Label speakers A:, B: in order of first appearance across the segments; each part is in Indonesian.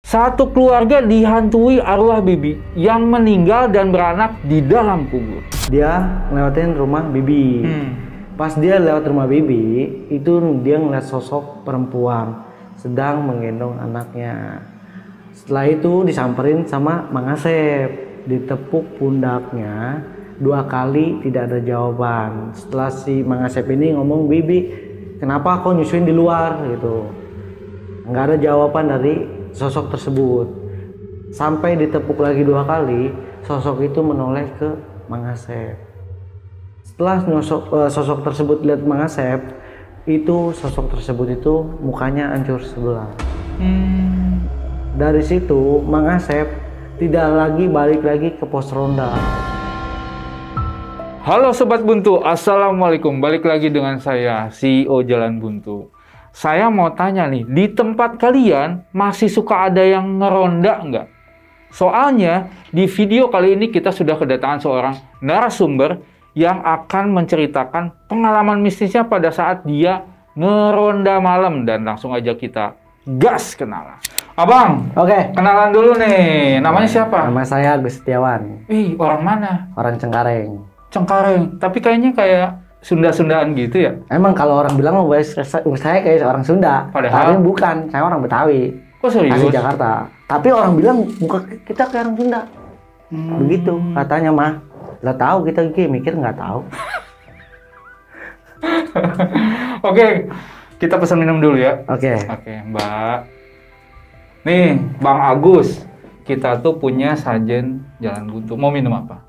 A: Satu keluarga dihantui arwah bibi yang meninggal dan beranak di dalam kubur.
B: Dia ngelewatin rumah bibi. Pas dia lewat rumah bibi, itu dia ngeliat sosok perempuan sedang menggendong anaknya. Setelah itu disamperin sama Mang Asep, ditepuk pundaknya 2 kali, tidak ada jawaban. Setelah si Mang Asep ini ngomong, "Bibi, kenapa kau nyusuin di luar?" gitu. Nggak ada jawaban dari sosok tersebut. Sampai ditepuk lagi 2 kali, sosok itu menoleh ke Mang Asep. Setelah sosok tersebut lihat Mang Asep, itu sosok tersebut itu mukanya hancur sebelah. Dari situ Mang Asep tidak lagi balik lagi ke pos ronda.
A: Halo Sobat Buntu, Assalamualaikum. Balik lagi dengan saya, CEO Jalan Buntu. Saya mau tanya nih, di tempat kalian masih suka ada yang ngeronda nggak? Soalnya di video kali ini kita sudah kedatangan seorang narasumber yang akan menceritakan pengalaman mistisnya pada saat dia ngeronda malam. Dan langsung aja kita gas kenalan. Abang,
B: Oke.
A: kenalan dulu nih. Namanya siapa?
B: Nama saya Agus Setiawan.
A: Ih, orang mana?
B: Orang Cengkareng.
A: Cengkareng, tapi kayaknya kayak Sunda-Sundaan gitu ya?
B: Emang kalau orang bilang saya kayak orang Sunda.
A: Padahal
B: tapi bukan, saya orang Betawi.
A: kok serius?
B: Asli Jakarta. Tapi orang bilang muka kita kayak orang Sunda. Begitu katanya mah. Lah tahu kita mikir nggak tahu.
A: Oke, kita pesan minum dulu ya.
B: Oke.
A: Oke, Mbak. Nih, Bang Agus. Kita tuh punya sajen Jalan Buntu. Mau minum apa?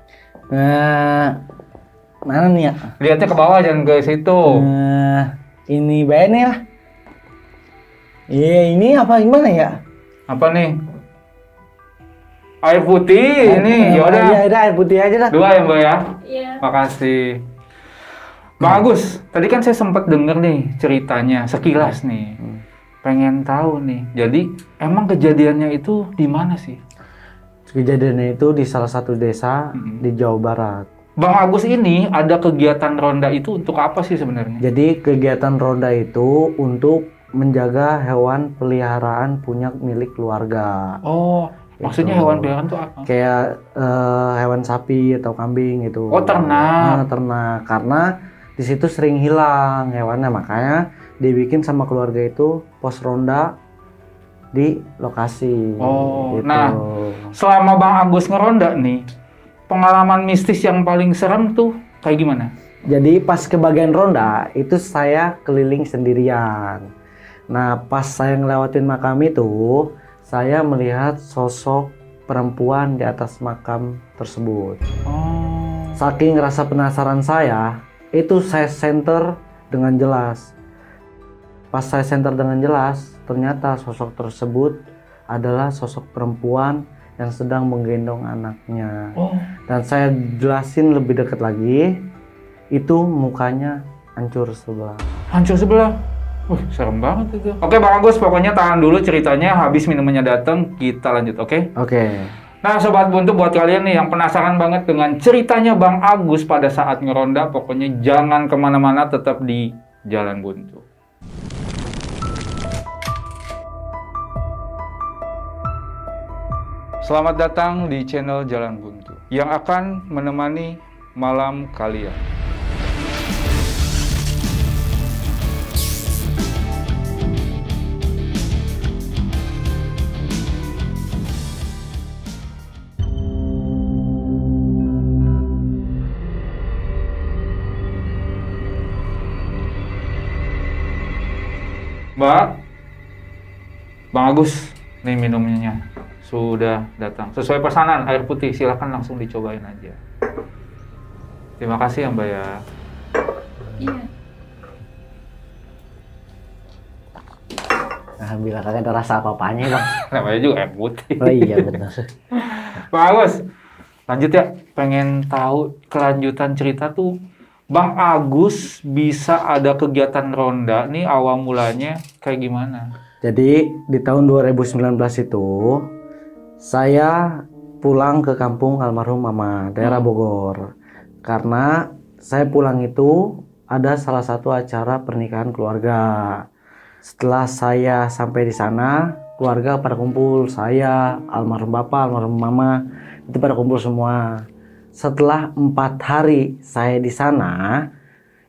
B: Mana nih ya?
A: Lihatnya ke bawah, jangan ke situ.
B: Ini ini lah. Iya, ini apa gimana ya?
A: Apa nih? Air putih ini. Yaudah.
B: Iya, air putih aja dah.
A: 2 ya, Mbak ya?
C: Iya.
A: Makasih. Bang Agus, tadi kan saya sempat denger nih ceritanya sekilas nih. Pengen tahu nih. Jadi, emang kejadiannya itu di mana sih?
B: Kejadiannya itu di salah satu desa di Jawa Barat.
A: Bang Agus ini ada kegiatan ronda itu untuk apa sih sebenarnya?
B: Jadi kegiatan ronda itu untuk menjaga hewan peliharaan punya milik keluarga.
A: Oh, maksudnya
B: Gitu.
A: hewan peliharaan itu apa?
B: Kayak hewan sapi atau kambing gitu.
A: Oh, ternak.
B: Nah, ternak. Karena di situ sering hilang hewannya, makanya dibikin sama keluarga itu pos ronda di lokasi.
A: Oh,
B: gitu.
A: nah, selama Bang Agus ngeronda nih, pengalaman mistis yang paling serem tuh kayak gimana?
B: Jadi pas ke bagian ronda itu saya keliling sendirian. Nah pas saya ngelewatin makam itu, saya melihat sosok perempuan di atas makam tersebut.
A: Oh.
B: Saking rasa penasaran saya, itu saya senter dengan jelas. Pas saya senter dengan jelas, ternyata sosok tersebut adalah sosok perempuan yang sedang menggendong anaknya.
A: Oh.
B: Dan saya jelasin lebih dekat lagi, itu mukanya hancur sebelah.
A: Hancur sebelah. Serem banget itu. Oke, Bang Agus, pokoknya tahan dulu ceritanya. Habis minumannya datang, kita lanjut, oke?
B: Oke.
A: Nah, Sobat Buntu, buat kalian nih yang penasaran banget dengan ceritanya Bang Agus pada saat ngeronda, pokoknya jangan kemana-mana, tetap di Jalan Buntu. Selamat datang di channel Jalan Buntu yang akan menemani malam kalian. Mbak, Bang Agus, nih minumnya sudah datang. Sesuai pesanan, air putih, silahkan langsung dicobain aja. Terima kasih ya Mbak ya.
C: Iya.
B: Alhamdulillah kagak ada rasa apa-apanya bang.
A: Namanya juga air putih.
B: Oh iya benar.
A: Bang Agus, lanjut ya. Pengen tahu kelanjutan cerita tuh. Bang Agus bisa ada kegiatan ronda nih awal mulanya kayak gimana?
B: Jadi di tahun 2019 itu saya pulang ke kampung almarhum mama daerah Bogor. Karena saya pulang itu ada salah satu acara pernikahan keluarga. Setelah saya sampai di sana, keluarga pada kumpul, saya, almarhum bapak, almarhum mama, itu pada kumpul semua. Setelah 4 hari saya di sana,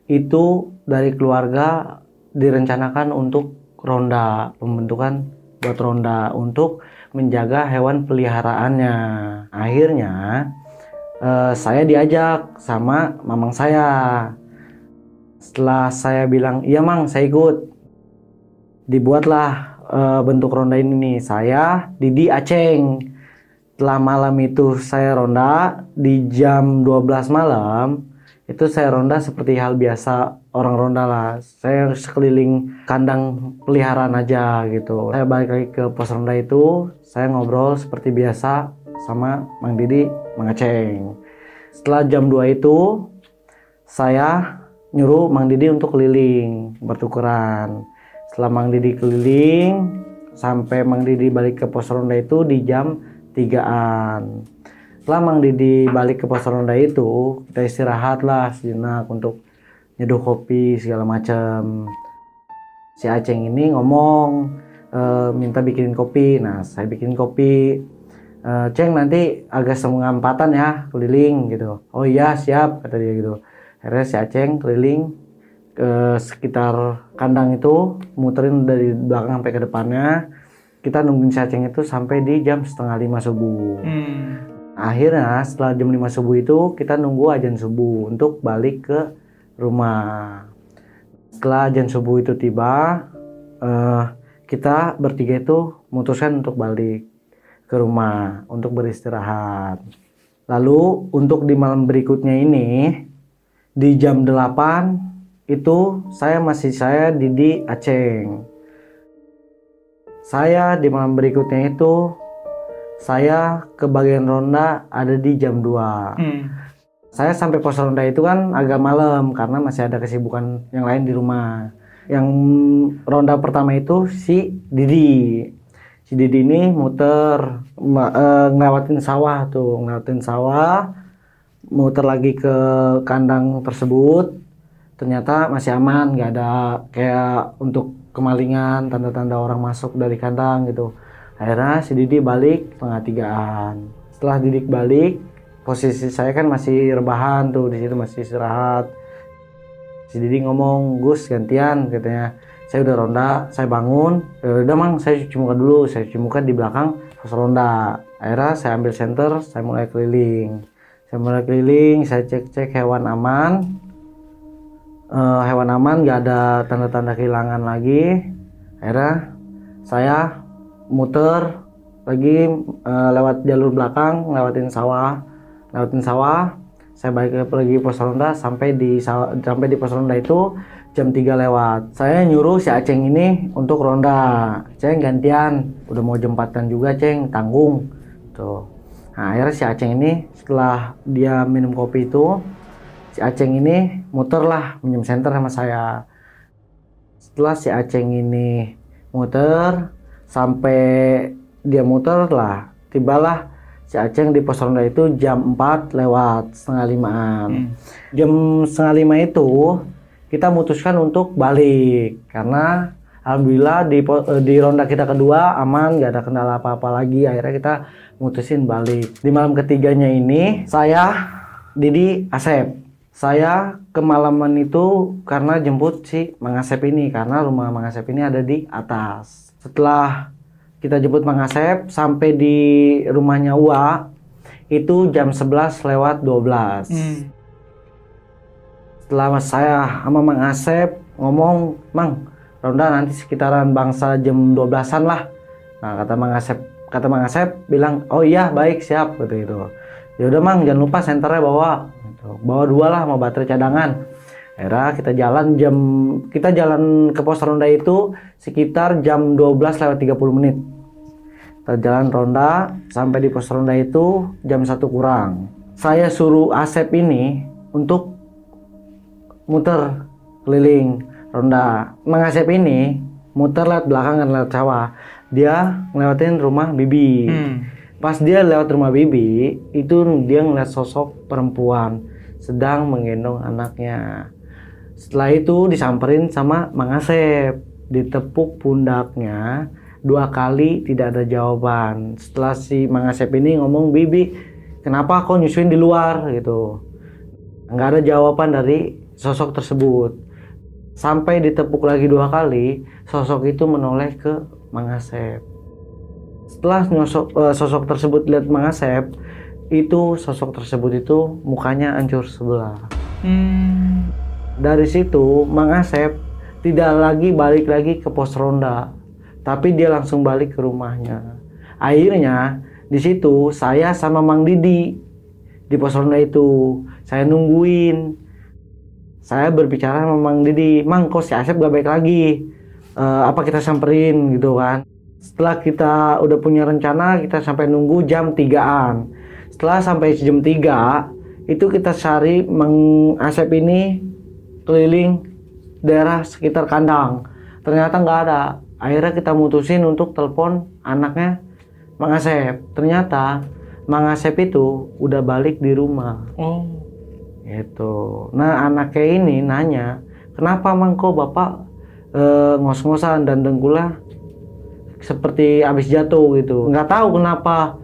B: itu dari keluarga direncanakan untuk ronda, pembentukan buat ronda untuk menjaga hewan peliharaannya. Akhirnya saya diajak sama mamang saya. Setelah saya bilang, iya mang, saya ikut. Dibuatlah bentuk ronda ini nih. Saya, Didi, Aceng. Setelah malam itu saya ronda, di jam 12 malam, itu saya ronda seperti hal biasa orang ronda lah. Saya sekeliling kandang peliharaan aja gitu. Saya balik lagi ke pos ronda itu, saya ngobrol seperti biasa sama Mang Didi, Mang Aceng. Setelah jam 2 itu, saya nyuruh Mang Didi untuk keliling, bertukeran. Setelah Mang Didi keliling, sampai Mang Didi balik ke pos ronda itu di jam 3-an. Setelah Mang Didi balik ke pos ronda itu, kita istirahat lah sejenak untuk nyeduh kopi segala macam. Si Aceng ini ngomong minta bikinin kopi. Nah, saya bikin kopi. Ceng, nanti agak setengah 4-an ya keliling gitu. Oh iya siap, kata dia gitu. Akhirnya si Aceng keliling ke sekitar kandang itu, muterin dari belakang sampai ke depannya. Kita nungguin si Aceng itu sampai di jam 4:30 subuh. Akhirnya setelah jam 5 subuh itu kita nunggu azan subuh untuk balik ke rumah. Setelah azan subuh itu tiba, kita bertiga itu memutuskan untuk balik ke rumah untuk beristirahat. Lalu untuk di malam berikutnya ini, di jam 8 itu saya Didi, Aceng. Saya di malam berikutnya itu saya ke bagian ronda ada di jam 2. Saya sampai pos ronda itu kan agak malam karena masih ada kesibukan yang lain di rumah. Yang ronda pertama itu si Didi. Si Didi ini muter ngelewatin sawah, muter lagi ke kandang tersebut. Ternyata masih aman, nggak ada kayak untuk kemalingan, tanda-tanda orang masuk dari kandang gitu. Akhirnya si Didi balik 2:30-an. Setelah Didik balik, posisi saya kan masih rebahan tuh di situ, masih istirahat. Si Didi ngomong, Gus gantian katanya. Saya udah ronda, saya bangun. Udah mang, saya cuci muka dulu. Saya cuci muka di belakang pos ronda. Akhirnya saya ambil senter, saya mulai keliling. Saya cek-cek hewan aman. Hewan aman, nggak ada tanda-tanda kehilangan lagi. Akhirnya saya muter lagi lewat jalur belakang, lewatin sawah. Saya balik lagi pos ronda sampai di pos ronda itu jam 3 lewat. Saya nyuruh si Aceng ini untuk ronda. Ceng gantian, udah mau jam 4-an juga Ceng, tanggung tuh. Nah, akhirnya si Aceng ini setelah dia minum kopi itu, si Aceng ini muter lah minjem senter sama saya. Setelah si Aceng ini muter, sampai dia muter lah, tibalah si Aceng di pos ronda itu jam 4 lewat 4:30-an. Jam 4:30 itu kita memutuskan untuk balik karena alhamdulillah di ronda kita kedua aman, nggak ada kendala apa-apa lagi. Akhirnya kita mutusin balik. Di malam ketiganya ini saya, Didi, Asep. Saya kemalaman itu karena jemput si Mang Asep ini, karena rumah Mang Asep ini ada di atas. Setelah kita jemput Mang Asep sampai di rumahnya Ua itu jam 11 lewat 12. Setelah saya sama Mang Asep ngomong, Mang, ronda nanti sekitaran bangsa jam 12-an lah. Nah, kata Mang Asep bilang, oh iya baik siap gitu. Ya udah Mang, jangan lupa senternya bawa 2 lah, mau baterai cadangan. Akhirnya kita jalan ke pos ronda itu sekitar jam 12 lewat 30 menit. Kita jalan ronda sampai di pos ronda itu jam 1 kurang. Saya suruh Asep ini untuk muter keliling ronda. Mang Asep ini muter lewat belakang dan lewat sawah. Dia ngelewatin rumah Bibi. Pas dia lewat rumah Bibi, itu dia ngeliat sosok perempuan sedang menggendong anaknya. Setelah itu disamperin sama Mang Asep, ditepuk pundaknya, 2 kali tidak ada jawaban. Setelah si Mang Asep ini ngomong, Bibi kenapa kau nyusuin di luar gitu. Nggak ada jawaban dari sosok tersebut. Sampai ditepuk lagi 2 kali, sosok itu menoleh ke Mang Asep. Setelah sosok tersebut lihat Mang Asep, itu sosok tersebut itu mukanya hancur sebelah. Dari situ Mang Asep tidak lagi balik lagi ke pos ronda, tapi dia langsung balik ke rumahnya. Akhirnya di situ saya sama Mang Didi di pos ronda itu, saya nungguin. Saya berbicara sama Mang Didi, Mang kok si Asep gak balik lagi, apa kita samperin gitu kan. Setelah kita udah punya rencana, kita sampai nunggu jam 3-an. Setelah sampai jam 3, itu kita cari Mang Asep ini keliling daerah sekitar kandang. Ternyata nggak ada. Akhirnya kita mutusin untuk telepon anaknya Mang Asep. Ternyata Mang Asep itu udah balik di rumah. Gitu. Nah anaknya ini nanya, kenapa Mang kok bapak ngos-ngosan dan dengkulnya seperti habis jatuh gitu. Nggak tahu kenapa.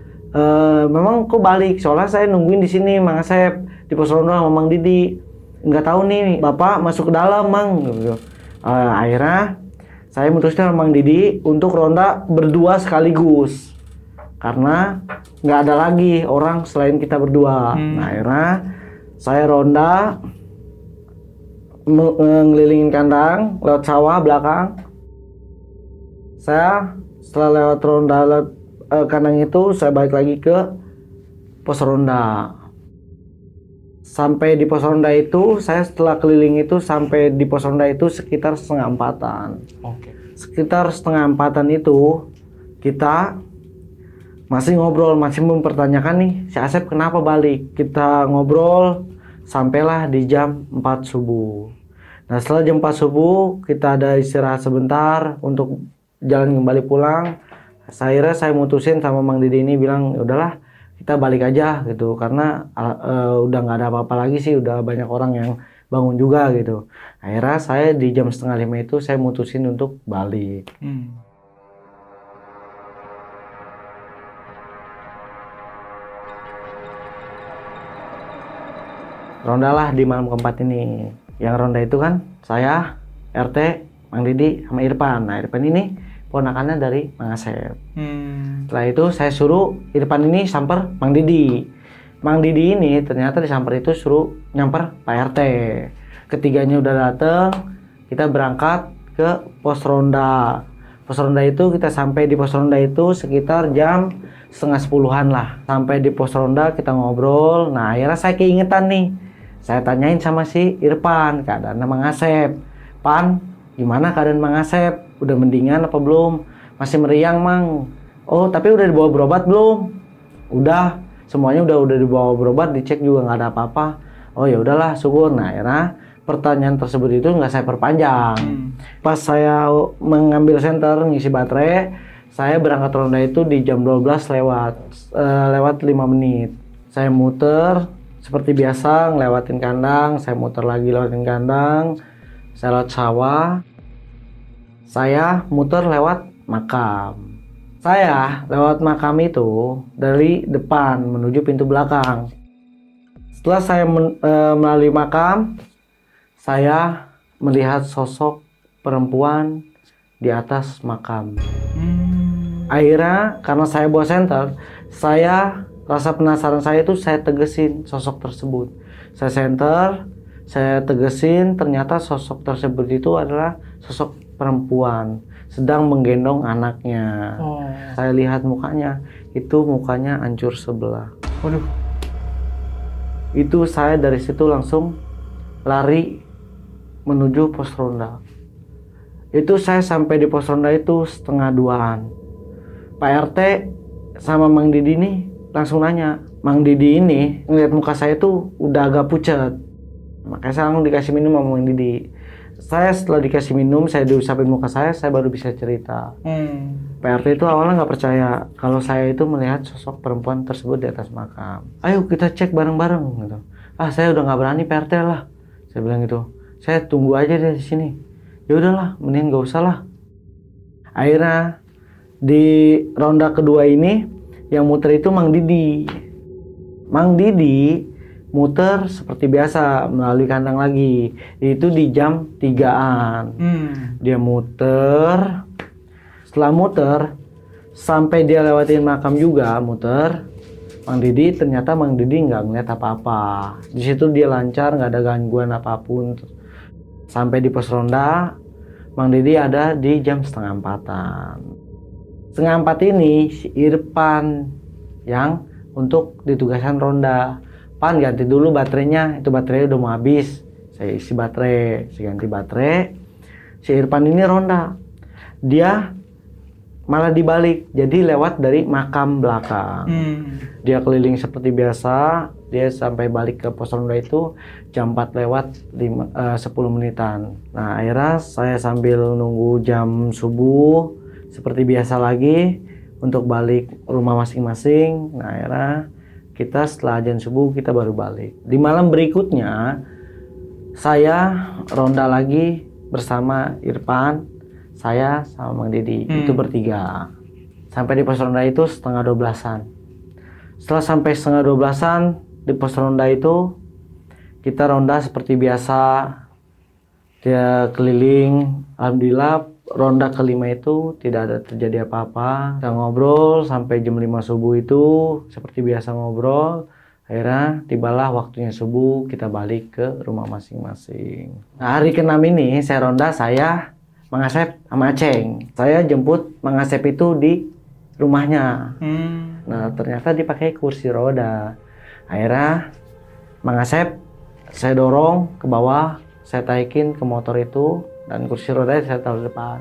B: Memang kok balik, soalnya saya nungguin di sini Mang Asep di pos ronda sama Mang Didi. Nggak tahu nih bapak masuk ke dalam Mang gitu. Akhirnya saya memutuskan sama Mang Didi untuk ronda berdua sekaligus karena nggak ada lagi orang selain kita berdua. Nah akhirnya saya ronda ngelilingin kandang lewat sawah belakang. Saya setelah lewat ronda kandang itu, saya balik lagi ke pos ronda. Sampai di pos ronda itu, saya setelah keliling itu sampai di pos ronda itu sekitar 3:30. Sekitar 3:30 itu kita masih ngobrol, masih mempertanyakan nih si Asep kenapa balik. Kita ngobrol sampailah di jam 4 subuh. Nah setelah jam 4 subuh kita ada istirahat sebentar untuk jalan kembali pulang. Akhirnya saya mutusin sama Mang Didi ini bilang, udahlah kita balik aja gitu, karena udah nggak ada apa-apa lagi sih, udah banyak orang yang bangun juga gitu. Akhirnya saya di jam 4:30 itu saya mutusin untuk balik. Ronda lah di malam keempat ini. Yang ronda itu kan saya, RT, Mang Didi, sama Irfan. Nah Irfan ini ponakannya dari Mang Asep. Setelah itu saya suruh Irfan ini samper Mang Didi. Mang Didi ini ternyata disamper itu suruh nyamper Pak RT. Ketiganya udah dateng, kita berangkat ke pos ronda. Pos ronda itu kita sampai di pos ronda itu sekitar jam 9:30-an lah. Sampai di pos ronda kita ngobrol. Nah akhirnya saya keingetan nih. Saya tanyain sama si Irfan keadaan Mang Asep. Pan, gimana keadaan Mang Asep? Udah mendingan apa belum? Masih meriang Mang. Oh tapi udah dibawa berobat belum? Udah, semuanya udah dibawa berobat, dicek juga nggak ada apa-apa. Oh ya udahlah syukur. Nah akhirnya pertanyaan tersebut itu nggak saya perpanjang. Pas saya mengambil senter ngisi baterai, saya berangkat ronda itu di jam 12 lewat 5 menit. Saya muter seperti biasa ngelewatin kandang, saya muter lagi lewatin kandang, saya lewat sawah. Saya muter lewat makam. Saya lewat makam itu dari depan menuju pintu belakang. Setelah saya melalui makam, saya melihat sosok perempuan di atas makam. Akhirnya karena saya bawa senter, rasa penasaran saya itu saya tegesin sosok tersebut. Saya senter, saya tegesin, ternyata sosok tersebut itu adalah sosok perempuan sedang menggendong anaknya. Saya lihat mukanya, itu mukanya hancur sebelah.
A: Waduh.
B: Itu saya dari situ langsung lari menuju pos ronda. Itu saya sampai di pos ronda itu 1:30-an. Pak RT sama Mang Didi nih langsung nanya. Mang Didi ini ngeliat muka saya tuh udah agak pucat. Makanya saya langsung dikasih minum sama Mang Didi. Saya setelah dikasih minum, saya diusapin muka saya baru bisa cerita. Pak RT itu awalnya nggak percaya kalau saya itu melihat sosok perempuan tersebut di atas makam. Ayo kita cek bareng-bareng gitu. Ah saya udah nggak berani Pak RT lah. Saya bilang gitu. Saya tunggu aja di sini. Ya udahlah, mending nggak usah lah. Akhirnya Di ronda kedua ini yang muter itu Mang Didi. Mang Didi muter seperti biasa melalui kandang lagi. Itu di jam 3-an. Dia muter. Setelah muter sampai dia lewatin makam juga muter. Mang Didi ternyata Mang Didi nggak ngeliat apa-apa. Di situ dia lancar, nggak ada gangguan apapun. Sampai di pos ronda, Mang Didi ada di jam 3:30-an. 3:30 ini si Irfan yang untuk ditugaskan ronda. Pan ganti dulu baterainya, itu baterainya udah mau habis. Saya isi baterai, saya ganti baterai. Si Irfan ini ronda. Dia malah dibalik, jadi lewat dari makam belakang. Dia keliling seperti biasa, dia sampai balik ke pos ronda itu jam 4 lewat 10 menitan. Nah akhirnya saya sambil nunggu jam subuh seperti biasa lagi untuk balik rumah masing-masing. Nah akhirnya kita setelah azan subuh kita baru balik. Di malam berikutnya saya ronda lagi bersama Irfan, saya sama Mang Didi, itu bertiga. Sampai di pos ronda itu 11:30-an. Setelah sampai 11:30-an di pos ronda itu, kita ronda seperti biasa. Dia keliling, alhamdulillah ronda kelima itu tidak ada terjadi apa-apa. Kita ngobrol sampai jam 5 subuh itu, seperti biasa ngobrol. Akhirnya tibalah waktunya subuh, kita balik ke rumah masing-masing. Nah, hari ke-6 ini saya ronda, saya Mang Asep sama Aceng. Saya jemput Mang Asep itu di rumahnya. Nah ternyata dipakai kursi roda. Akhirnya Mang Asep saya dorong ke bawah, saya taikin ke motor itu, dan kursi roda saya taruh depan.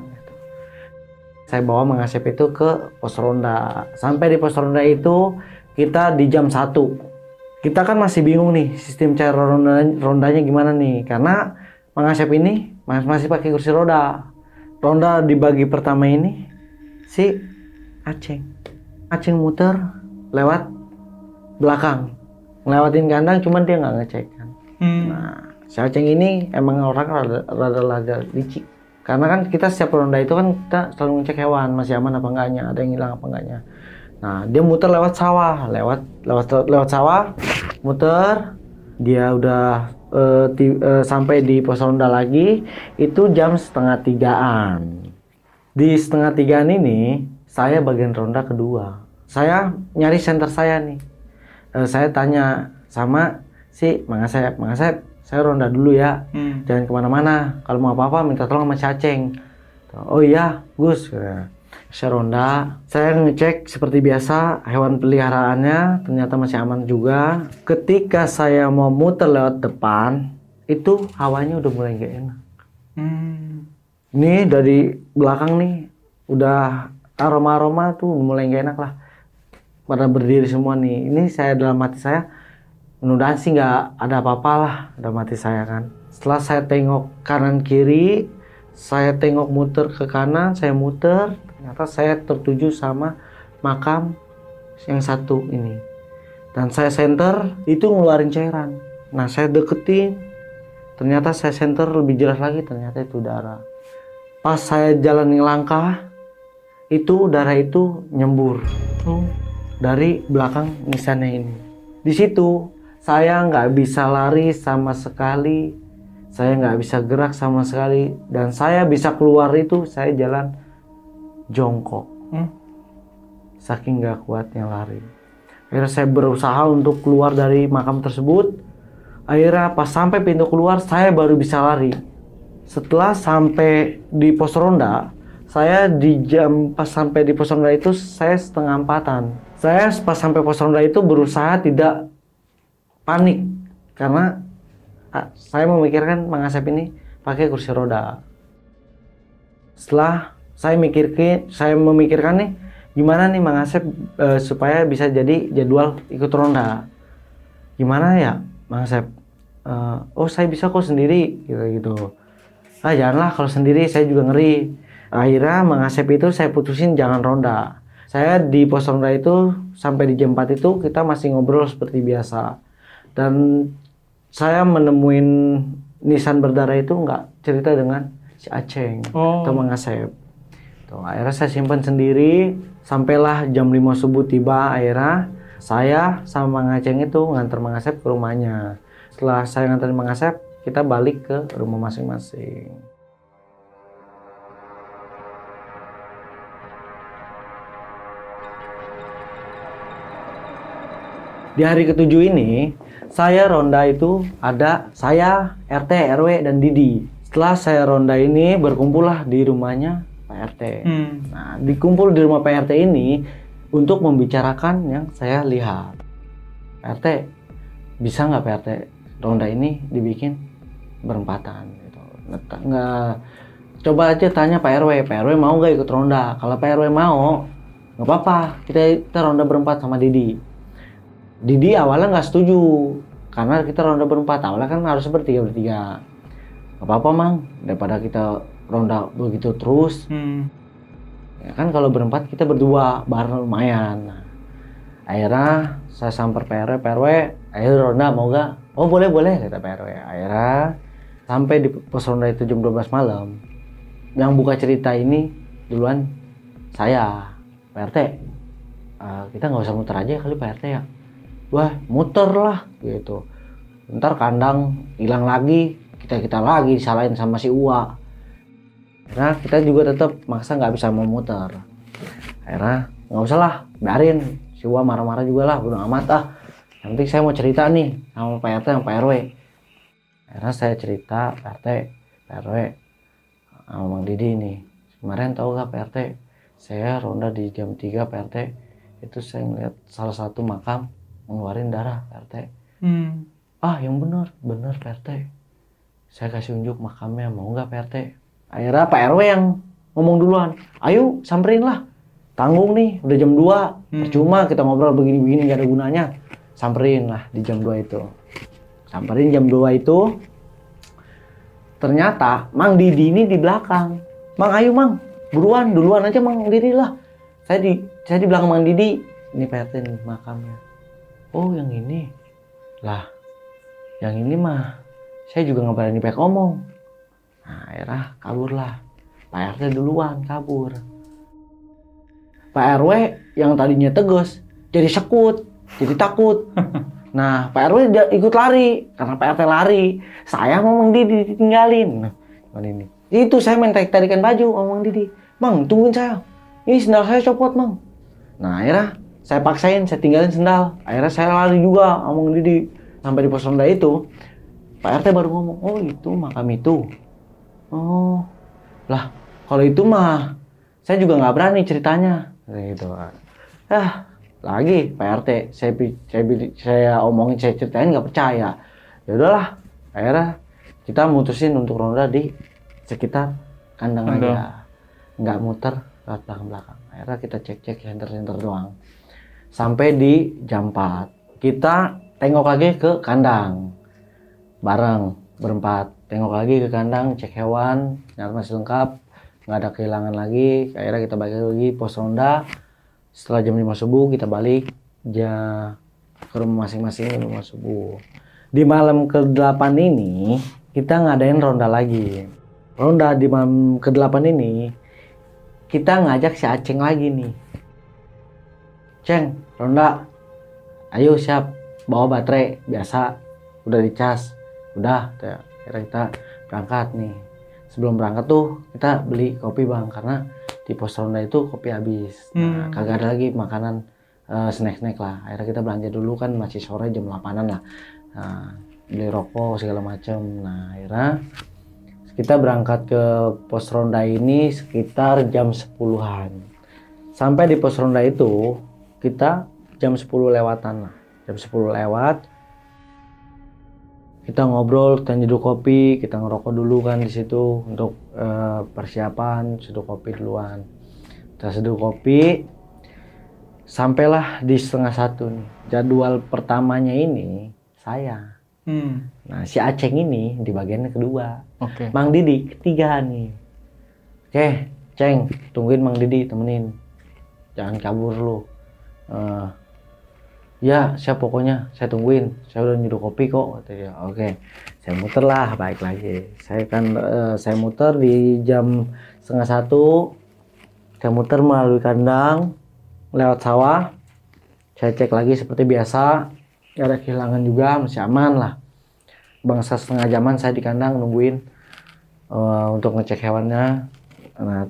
B: Saya bawa Mang Asep itu ke pos ronda. Sampai di pos ronda itu kita di jam 1. Kita kan masih bingung nih sistem cara rondanya gimana nih, karena Mang Asep ini masih pakai kursi roda. Ronda dibagi pertama ini si Aceng muter lewat belakang, ngelewatin kandang, cuman dia nggak ngecek kan. Nah si Aceng ini emang orang rada licik, karena kan kita setiap ronda itu kan kita selalu ngecek hewan masih aman apa enggaknya, ada yang hilang apa enggaknya. Nah dia muter lewat sawah, lewat sawah, muter. Dia udah sampai di pos ronda lagi itu jam 2:30-an. Di 2:30-an ini saya bagian ronda kedua. Saya nyari senter saya nih. Saya tanya sama si Mang Asep, saya ronda dulu ya, jangan kemana-mana. Kalau mau apa-apa minta tolong sama si Aceng. Oh iya Gus. Saya ronda, saya ngecek seperti biasa hewan peliharaannya, ternyata masih aman juga. Ketika saya mau muter lewat depan, itu hawanya udah mulai gak enak. Ini dari belakang nih, udah aroma tuh mulai gak enak lah. Pada berdiri semua nih. Ini saya dalam hati saya, mudah-mudahan sih gak ada apa-apa lah dalam hati saya kan. Setelah saya tengok kanan kiri, saya tengok muter ke kanan, saya muter. Ternyata saya tertuju sama makam yang satu ini. Dan saya senter, itu ngeluarin cairan. Nah saya deketin, ternyata saya senter lebih jelas lagi, ternyata itu darah. Pas saya jalan langkah, itu darah itu nyembur dari belakang nisannya ini. Di situ saya nggak bisa lari sama sekali, saya nggak bisa gerak sama sekali, dan saya bisa keluar itu saya jalan jongkok, saking gak kuatnya lari. Akhirnya saya berusaha untuk keluar dari makam tersebut. Akhirnya pas sampai pintu keluar saya baru bisa lari. Setelah sampai di pos ronda, saya pas sampai di pos ronda itu saya 3:30-an. Saya pas sampai pos ronda itu berusaha tidak panik, karena saya memikirkan Mang Asep ini pakai kursi roda. Setelah saya memikirkan nih gimana nih Mang Asep supaya bisa jadi jadwal ikut ronda. Gimana ya Mang Asep? Oh saya bisa kok sendiri gitu. Janganlah kalau sendiri, saya juga ngeri. Akhirnya Mang Asep itu saya putusin jangan ronda. Saya di pos ronda itu sampai di jam 4 itu kita masih ngobrol seperti biasa. Dan saya menemuin nisan berdarah itu nggak cerita dengan si Aceng atau Mang Asep. Tuh, akhirnya saya simpan sendiri. Sampailah jam 5 subuh tiba, akhirnya saya sama Mang Aceng itu nganter Mang Asep ke rumahnya. Setelah saya nganterin Mang Asep, kita balik ke rumah masing-masing. Di hari ketujuh ini, saya ronda itu ada saya, RT, RW, dan Didi. Setelah saya ronda ini, berkumpullah di rumahnya Pak RT. Nah, dikumpul di rumah Pak RT ini untuk membicarakan yang saya lihat. Pak RT, bisa nggak Pak RT ronda ini dibikin berempatan? Gitu. Nggak, coba aja tanya Pak RW. Pak RW mau nggak ikut ronda? Kalau Pak RW mau, nggak apa-apa. Kita ronda berempat sama Didi. Didi awalnya nggak setuju karena kita ronda berempat, awalnya kan harus bertiga. Nggak apa-apa Mang, daripada kita ronda begitu terus. Ya kan kalau berempat kita berdua bareng lumayan. Nah, akhirnya saya samper PRW, ayo ronda mau gak? Oh boleh kata PRW. Akhirnya sampai di pos ronda itu jam 12 malam. Yang buka cerita ini duluan saya, PRT. Kita nggak usah muter aja kali PRT ya. Wah muter lah gitu, ntar kandang hilang lagi, kita lagi disalahin sama si Uwa. Nah kita juga tetap maksa nggak bisa mau muter. Akhirnya nggak usah lah, biarin si Uwa marah-marah juga lah, udah amat ah. Yang penting saya mau cerita nih sama Pak RT sama Pak RW. Akhirnya saya cerita Pak RT, Pak RW, sama Mang Didi nih. Kemarin tahu gak Pak RT, saya ronda di jam 3 Pak RT, itu saya ngeliat salah satu makam ngeluarin darah Pak RT. Ah yang bener Pak RT, saya kasih unjuk makamnya, mau nggak Pak RT? Akhirnya Pak RW yang ngomong duluan, ayo samperin lah, tanggung nih udah jam 2, percuma kita ngobrol begini-begini gak ada gunanya. Samperin lah di jam 2 itu. Samperin jam 2 itu, ternyata Mang Didi ini di belakang. Mang ayo Mang, buruan duluan aja Mang Didi lah, saya di belakang Mang Didi. Ini Pak RT nih makamnya. Oh yang ini lah, yang ini mah saya juga nggak berani baik omong. Nah akhirnya kaburlah, Pak RT duluan kabur. Pak RW yang tadinya tegas jadi sekut, jadi takut. Nah Pak RW ikut lari karena Pak RT lari, saya mau Mang Didi ditinggalin. Nah ini itu saya main tarik-tarikan baju sama Mang Didi. Mang tungguin saya, ini sendal saya copot Mang. Nah akhirnya saya paksain, saya tinggalin sendal. Akhirnya saya lari juga sama Mang Didi. Sampai di pos ronda itu, Pak RT baru ngomong, oh itu makam itu. Oh, lah kalau itu mah saya juga nggak berani ceritanya. Gitu. Lagi Pak RT, saya omongin, saya ceritain nggak percaya. Ya udahlah, akhirnya kita mutusin untuk ronda di sekitar kandang aja, nggak muter lewat belakang-belakang. Akhirnya kita cek center doang. Sampai di jam 4 kita tengok lagi ke kandang bareng berempat, tengok lagi ke kandang, cek hewan, nyari masih lengkap, nggak ada kehilangan lagi. Akhirnya kita balik lagi pos ronda. Setelah jam 5 subuh kita balik ke rumah masing-masing rumah subuh. Di malam ke-8 ini kita ngadain ronda lagi. Ronda di malam ke-8 ini kita ngajak si Aceng lagi nih. Ceng, ronda, ayo siap, bawa baterai biasa, udah dicas, udah, akhirnya kita berangkat nih. Sebelum berangkat tuh kita beli kopi Bang, karena di pos ronda itu kopi habis. Nah, kagak ada lagi makanan snack-snack lah. Akhirnya kita belanja dulu kan masih sore jam 8-an lah. Nah, beli rokok segala macam. Nah, akhirnya kita berangkat ke pos ronda ini sekitar jam 10-an. Sampai di pos ronda itu kita jam 10 lewatan lah. Jam 10 lewat. Kita ngobrol, kita nyeduh kopi, kita ngerokok dulu kan di situ untuk persiapan seduh kopi duluan. Kita seduh kopi, sampailah di 12:30 nih. Jadwal pertamanya ini saya. Nah si Aceng ini di bagian kedua. Mang Didi ketiga nih. Oke, Ceng, tungguin Mang Didi, temenin. Jangan kabur lu. Ya siap pokoknya, saya tungguin, saya udah nyeduh kopi kok, kata dia. Oke, saya muter lah, baik lagi. Saya muter di jam 12:30 Saya muter melalui kandang, lewat sawah. Saya cek lagi seperti biasa, gak ada kehilangan juga, masih aman lah. Bangsa setengah jaman saya di kandang nungguin untuk ngecek hewannya. Nah,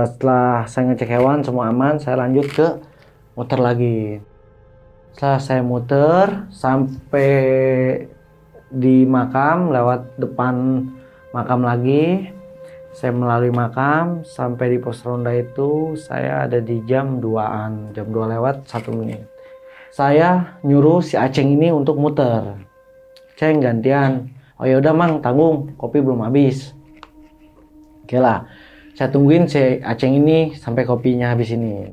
B: setelah saya ngecek hewan semua aman, saya lanjut ke muter lagi. Setelah saya muter sampai di makam, lewat depan makam lagi, saya melalui makam sampai di pos ronda itu saya ada di jam 2-an, jam 2 lewat 1 menit. Saya nyuruh si Aceng ini untuk muter. Ceng gantian. Oh ya udah Mang, tanggung, kopi belum habis. Oke lah. Saya tungguin si Aceng ini sampai kopinya habis ini.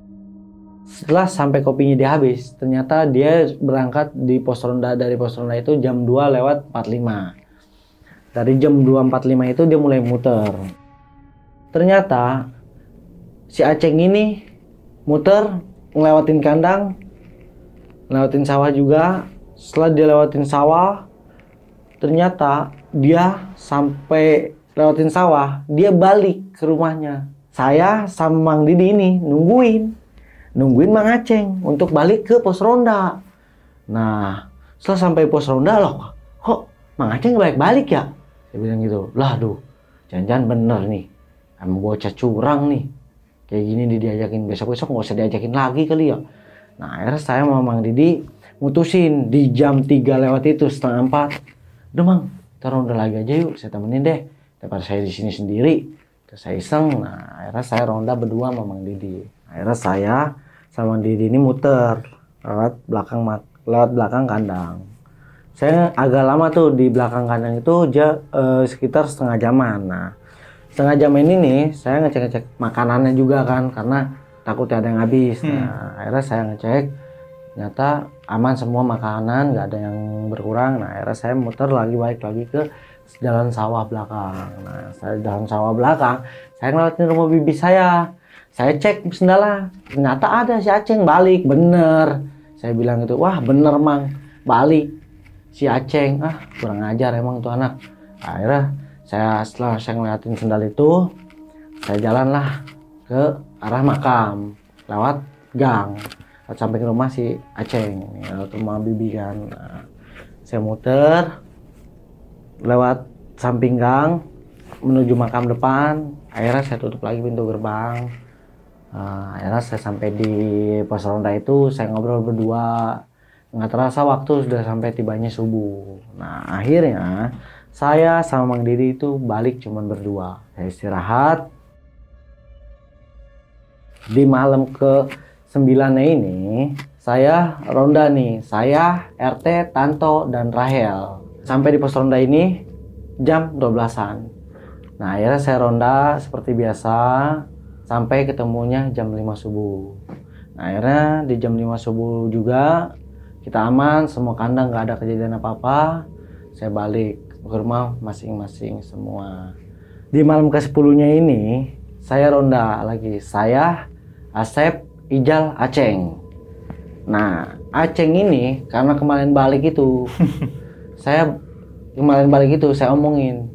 B: Setelah sampai kopinya dia habis, ternyata dia berangkat di pos ronda, dari pos ronda itu jam 2 lewat 45. Dari jam 2.45 itu dia mulai muter. Ternyata si Aceng ini muter ngelewatin kandang, ngelewatin sawah juga. Setelah dia lewatin sawah, ternyata dia sampai lewatin sawah, dia balik ke rumahnya. Saya sama Mang Didi ini nungguin Mang Aceng untuk balik ke pos ronda. Nah, setelah sampai pos ronda, loh, kok Mang Aceng balik-balik ya? Saya bilang gitu. Lah, aduh, jangan-jangan bener nih, emang bocah curang nih. Kayak gini diajakin, besok-besok nggak usah diajakin lagi kali ya. Nah, akhirnya saya sama Mang Didi mutusin di jam 3 lewat itu, setengah 4. Udah Mang, kita ronda lagi aja yuk, saya temenin deh. Daripada saya di sini sendiri, terus saya iseng. Nah, akhirnya saya ronda berdua sama Mang Didi. Akhirnya saya sama Mang Didi ini muter lewat belakang kandang. Saya agak lama tuh di belakang kandang itu sekitar setengah jaman. Nah, setengah jam ini nih saya ngecek-ngecek makanannya juga kan, karena takut ada yang habis. Nah, akhirnya saya ngecek, ternyata aman semua makanan, nggak ada yang berkurang. Nah, akhirnya saya muter balik lagi ke jalan sawah belakang. Nah, saya jalan sawah belakang, saya ngelewatin rumah bibi saya. Saya cek sendala, ternyata ada si Aceng balik, bener. Saya bilang gitu, wah bener Mang, balik si Aceng. Ah, kurang ajar emang tuh anak. Akhirnya setelah saya ngeliatin sendal itu, saya jalanlah ke arah makam lewat gang sampai ke rumah si Aceng, lewat rumah bibi kan. Nah, saya muter lewat samping gang menuju makam depan. Akhirnya saya tutup lagi pintu gerbang. Akhirnya saya sampai di pos ronda itu, saya ngobrol berdua. Nggak terasa waktu sudah sampai tibanya subuh. Nah, akhirnya saya sama Mang Didi itu balik cuman berdua. Saya istirahat. Di malam ke-9 ini, saya ronda nih. Saya, RT, Tanto, dan Rahel. Sampai di pos ronda ini jam 12-an. Nah, akhirnya saya ronda seperti biasa sampai ketemunya jam 5 subuh. Nah, akhirnya di jam 5 subuh juga kita aman, semua kandang nggak ada kejadian apa-apa. Saya balik ke rumah masing-masing semua. Di malam ke-10-nya ini saya ronda lagi. Saya, Asep, Ijal, Aceng. Nah, Aceng ini karena kemarin balik itu saya omongin,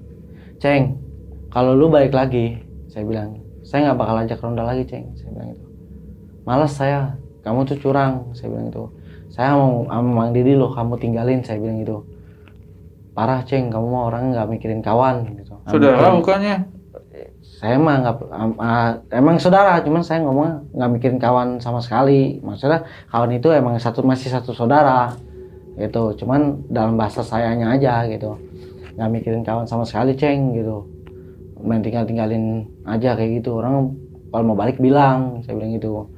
B: Ceng, kalau lu balik lagi, saya bilang, saya nggak bakal ajak ronda lagi, Ceng. Saya bilang itu. Malas saya, kamu tuh curang, saya bilang itu. Saya mau sama Mang Didi loh, kamu tinggalin, saya bilang gitu. Parah Ceng, kamu mah orang nggak mikirin kawan gitu.
A: Saudara bukannya?
B: Saya mah nggak, emang saudara, cuman saya ngomong nggak mikirin kawan sama sekali. Maksudnya kawan itu emang masih satu saudara gitu. Cuman dalam bahasa sayanya aja gitu. Nggak mikirin kawan sama sekali Ceng gitu. Main tinggalin aja kayak gitu. Orang kalau mau balik bilang, saya bilang gitu.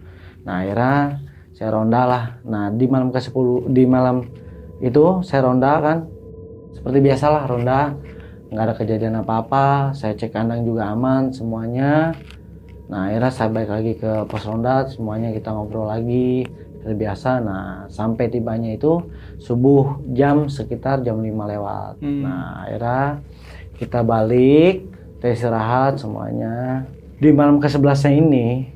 B: Nah, akhirnya saya ronda lah. Nah, di malam ke-10, di malam itu saya ronda kan. Seperti biasalah ronda, nggak ada kejadian apa-apa. Saya cek kandang juga aman semuanya. Nah, akhirnya saya balik lagi ke pos ronda, semuanya kita ngobrol lagi seperti biasa. Nah, sampai tibanya itu subuh sekitar jam 5 lewat. Nah, akhirnya kita balik, kita istirahat semuanya. Di malam ke-11-nya ini,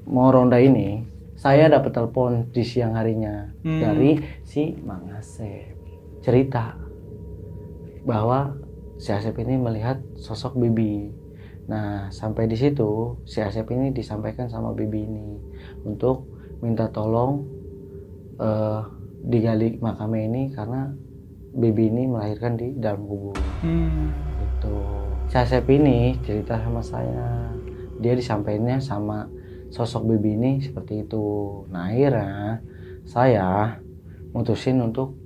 B: mau ronda ini, saya dapat telepon di siang harinya dari si Mang Asep. Cerita bahwa si Asep ini melihat sosok Bibi Nah, sampai di situ si Asep ini disampaikan sama bibi ini untuk minta tolong digali makamnya ini karena bibi ini melahirkan di dalam kubur. Gitu. Si Asep ini cerita sama saya, dia disampaikannya sama sosok bibi ini seperti itu. Nah, akhirnya saya mutusin untuk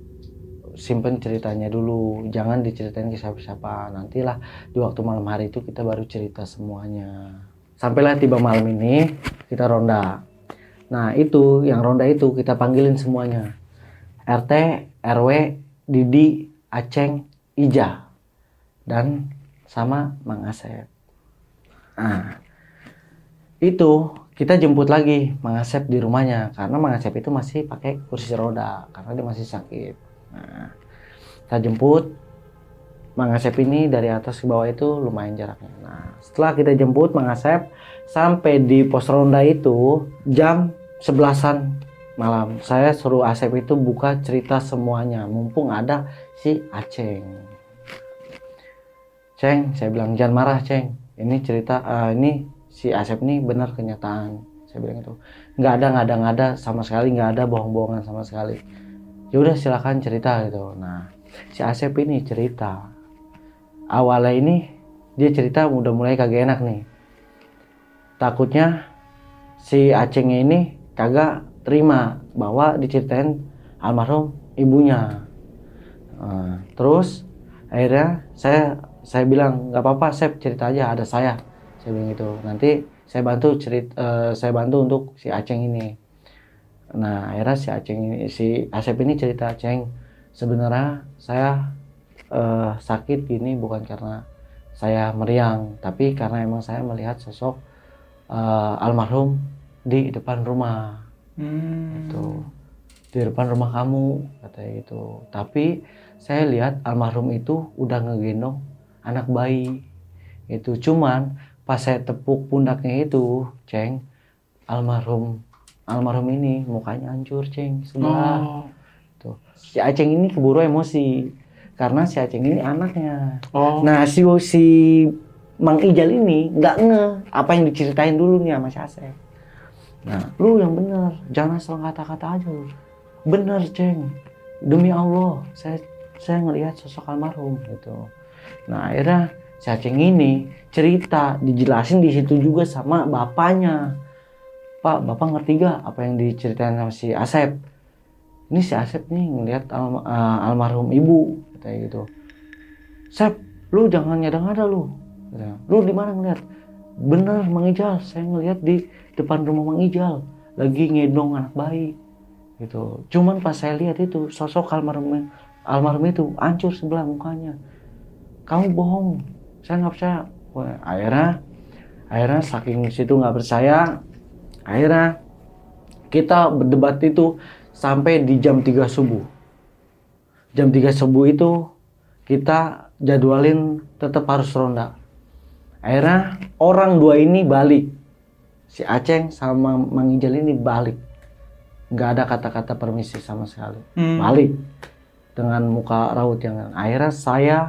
B: simpen ceritanya dulu, jangan diceritain ke siapa-siapa. Nantilah di waktu malam hari itu kita baru cerita semuanya. Sampailah tiba malam ini kita ronda. Nah, itu yang ronda itu kita panggilin semuanya, RT, RW, Didi, Aceng, Ija, dan sama Mang Asep. Nah, itu kita jemput lagi Mang Asep di rumahnya karena Mang Asep itu masih pakai kursi roda karena dia masih sakit. Nah, kita jemput Mang Asep ini dari atas ke bawah itu lumayan jaraknya. Nah, setelah kita jemput Mang Asep sampai di pos ronda itu jam 11-an malam. Saya suruh Asep itu buka cerita semuanya mumpung ada si Aceng. Ceng, saya bilang jangan marah Ceng. Ini cerita ini si Asep ini benar kenyataan. Saya bilang itu. Nggak ada sama sekali, nggak ada bohong-bohongan sama sekali. Ya udah silakan cerita gitu. Nah, si Asep ini cerita. Awalnya ini dia cerita udah mulai kagak enak nih. Takutnya si Acengnya ini kagak terima bahwa diceritain almarhum ibunya. Terus akhirnya saya bilang nggak apa-apa Asep, cerita aja, ada saya bilang gitu. Nanti saya bantu untuk si Aceng ini. Nah, akhirnya si Asep ini cerita, Ceng, sebenarnya saya sakit gini bukan karena saya meriang, tapi karena emang saya melihat sosok almarhum di depan rumah. Itu di depan rumah kamu katanya gitu. Tapi saya lihat almarhum itu udah ngegendong anak bayi. Itu cuman pas saya tepuk pundaknya itu, Ceng, almarhum ini mukanya hancur, Ceng, sebelah. Tuh. Si Aceng ini keburu emosi karena si Aceng ini anaknya. Nah, si Mang Ijal ini nggak apa yang diceritain dulu nih sama si Asep. Nah, lu yang bener, jangan asal kata-kata aja lu. Bener, Ceng, demi Allah saya ngelihat sosok almarhum gitu. Nah, akhirnya si Aceng ini cerita, dijelasin di situ juga sama bapaknya. Pak, bapak ngerti gak apa yang diceritain sama si Asep? Ini si Asep nih ngelihat almarhum ibu, katanya gitu. Sep, lu jangan nyada-ngada lu. Lu di mana ngeliat? Bener, Mang Ijal, saya ngelihat di depan rumah Mang Ijal lagi ngedong anak bayi. Gitu. Cuman pas saya lihat itu sosok almarhum itu hancur sebelah mukanya. Kamu bohong, saya nggak percaya. Wah, akhirnya saking situ nggak percaya. Akhirnya kita berdebat itu sampai di jam 3 subuh. Jam 3 subuh itu kita jadwalin tetap harus ronda. Akhirnya orang dua ini balik. Si Aceng sama Mang Ijal ini balik. Nggak ada kata-kata permisi sama sekali. Balik. Dengan muka raut yang akhirnya saya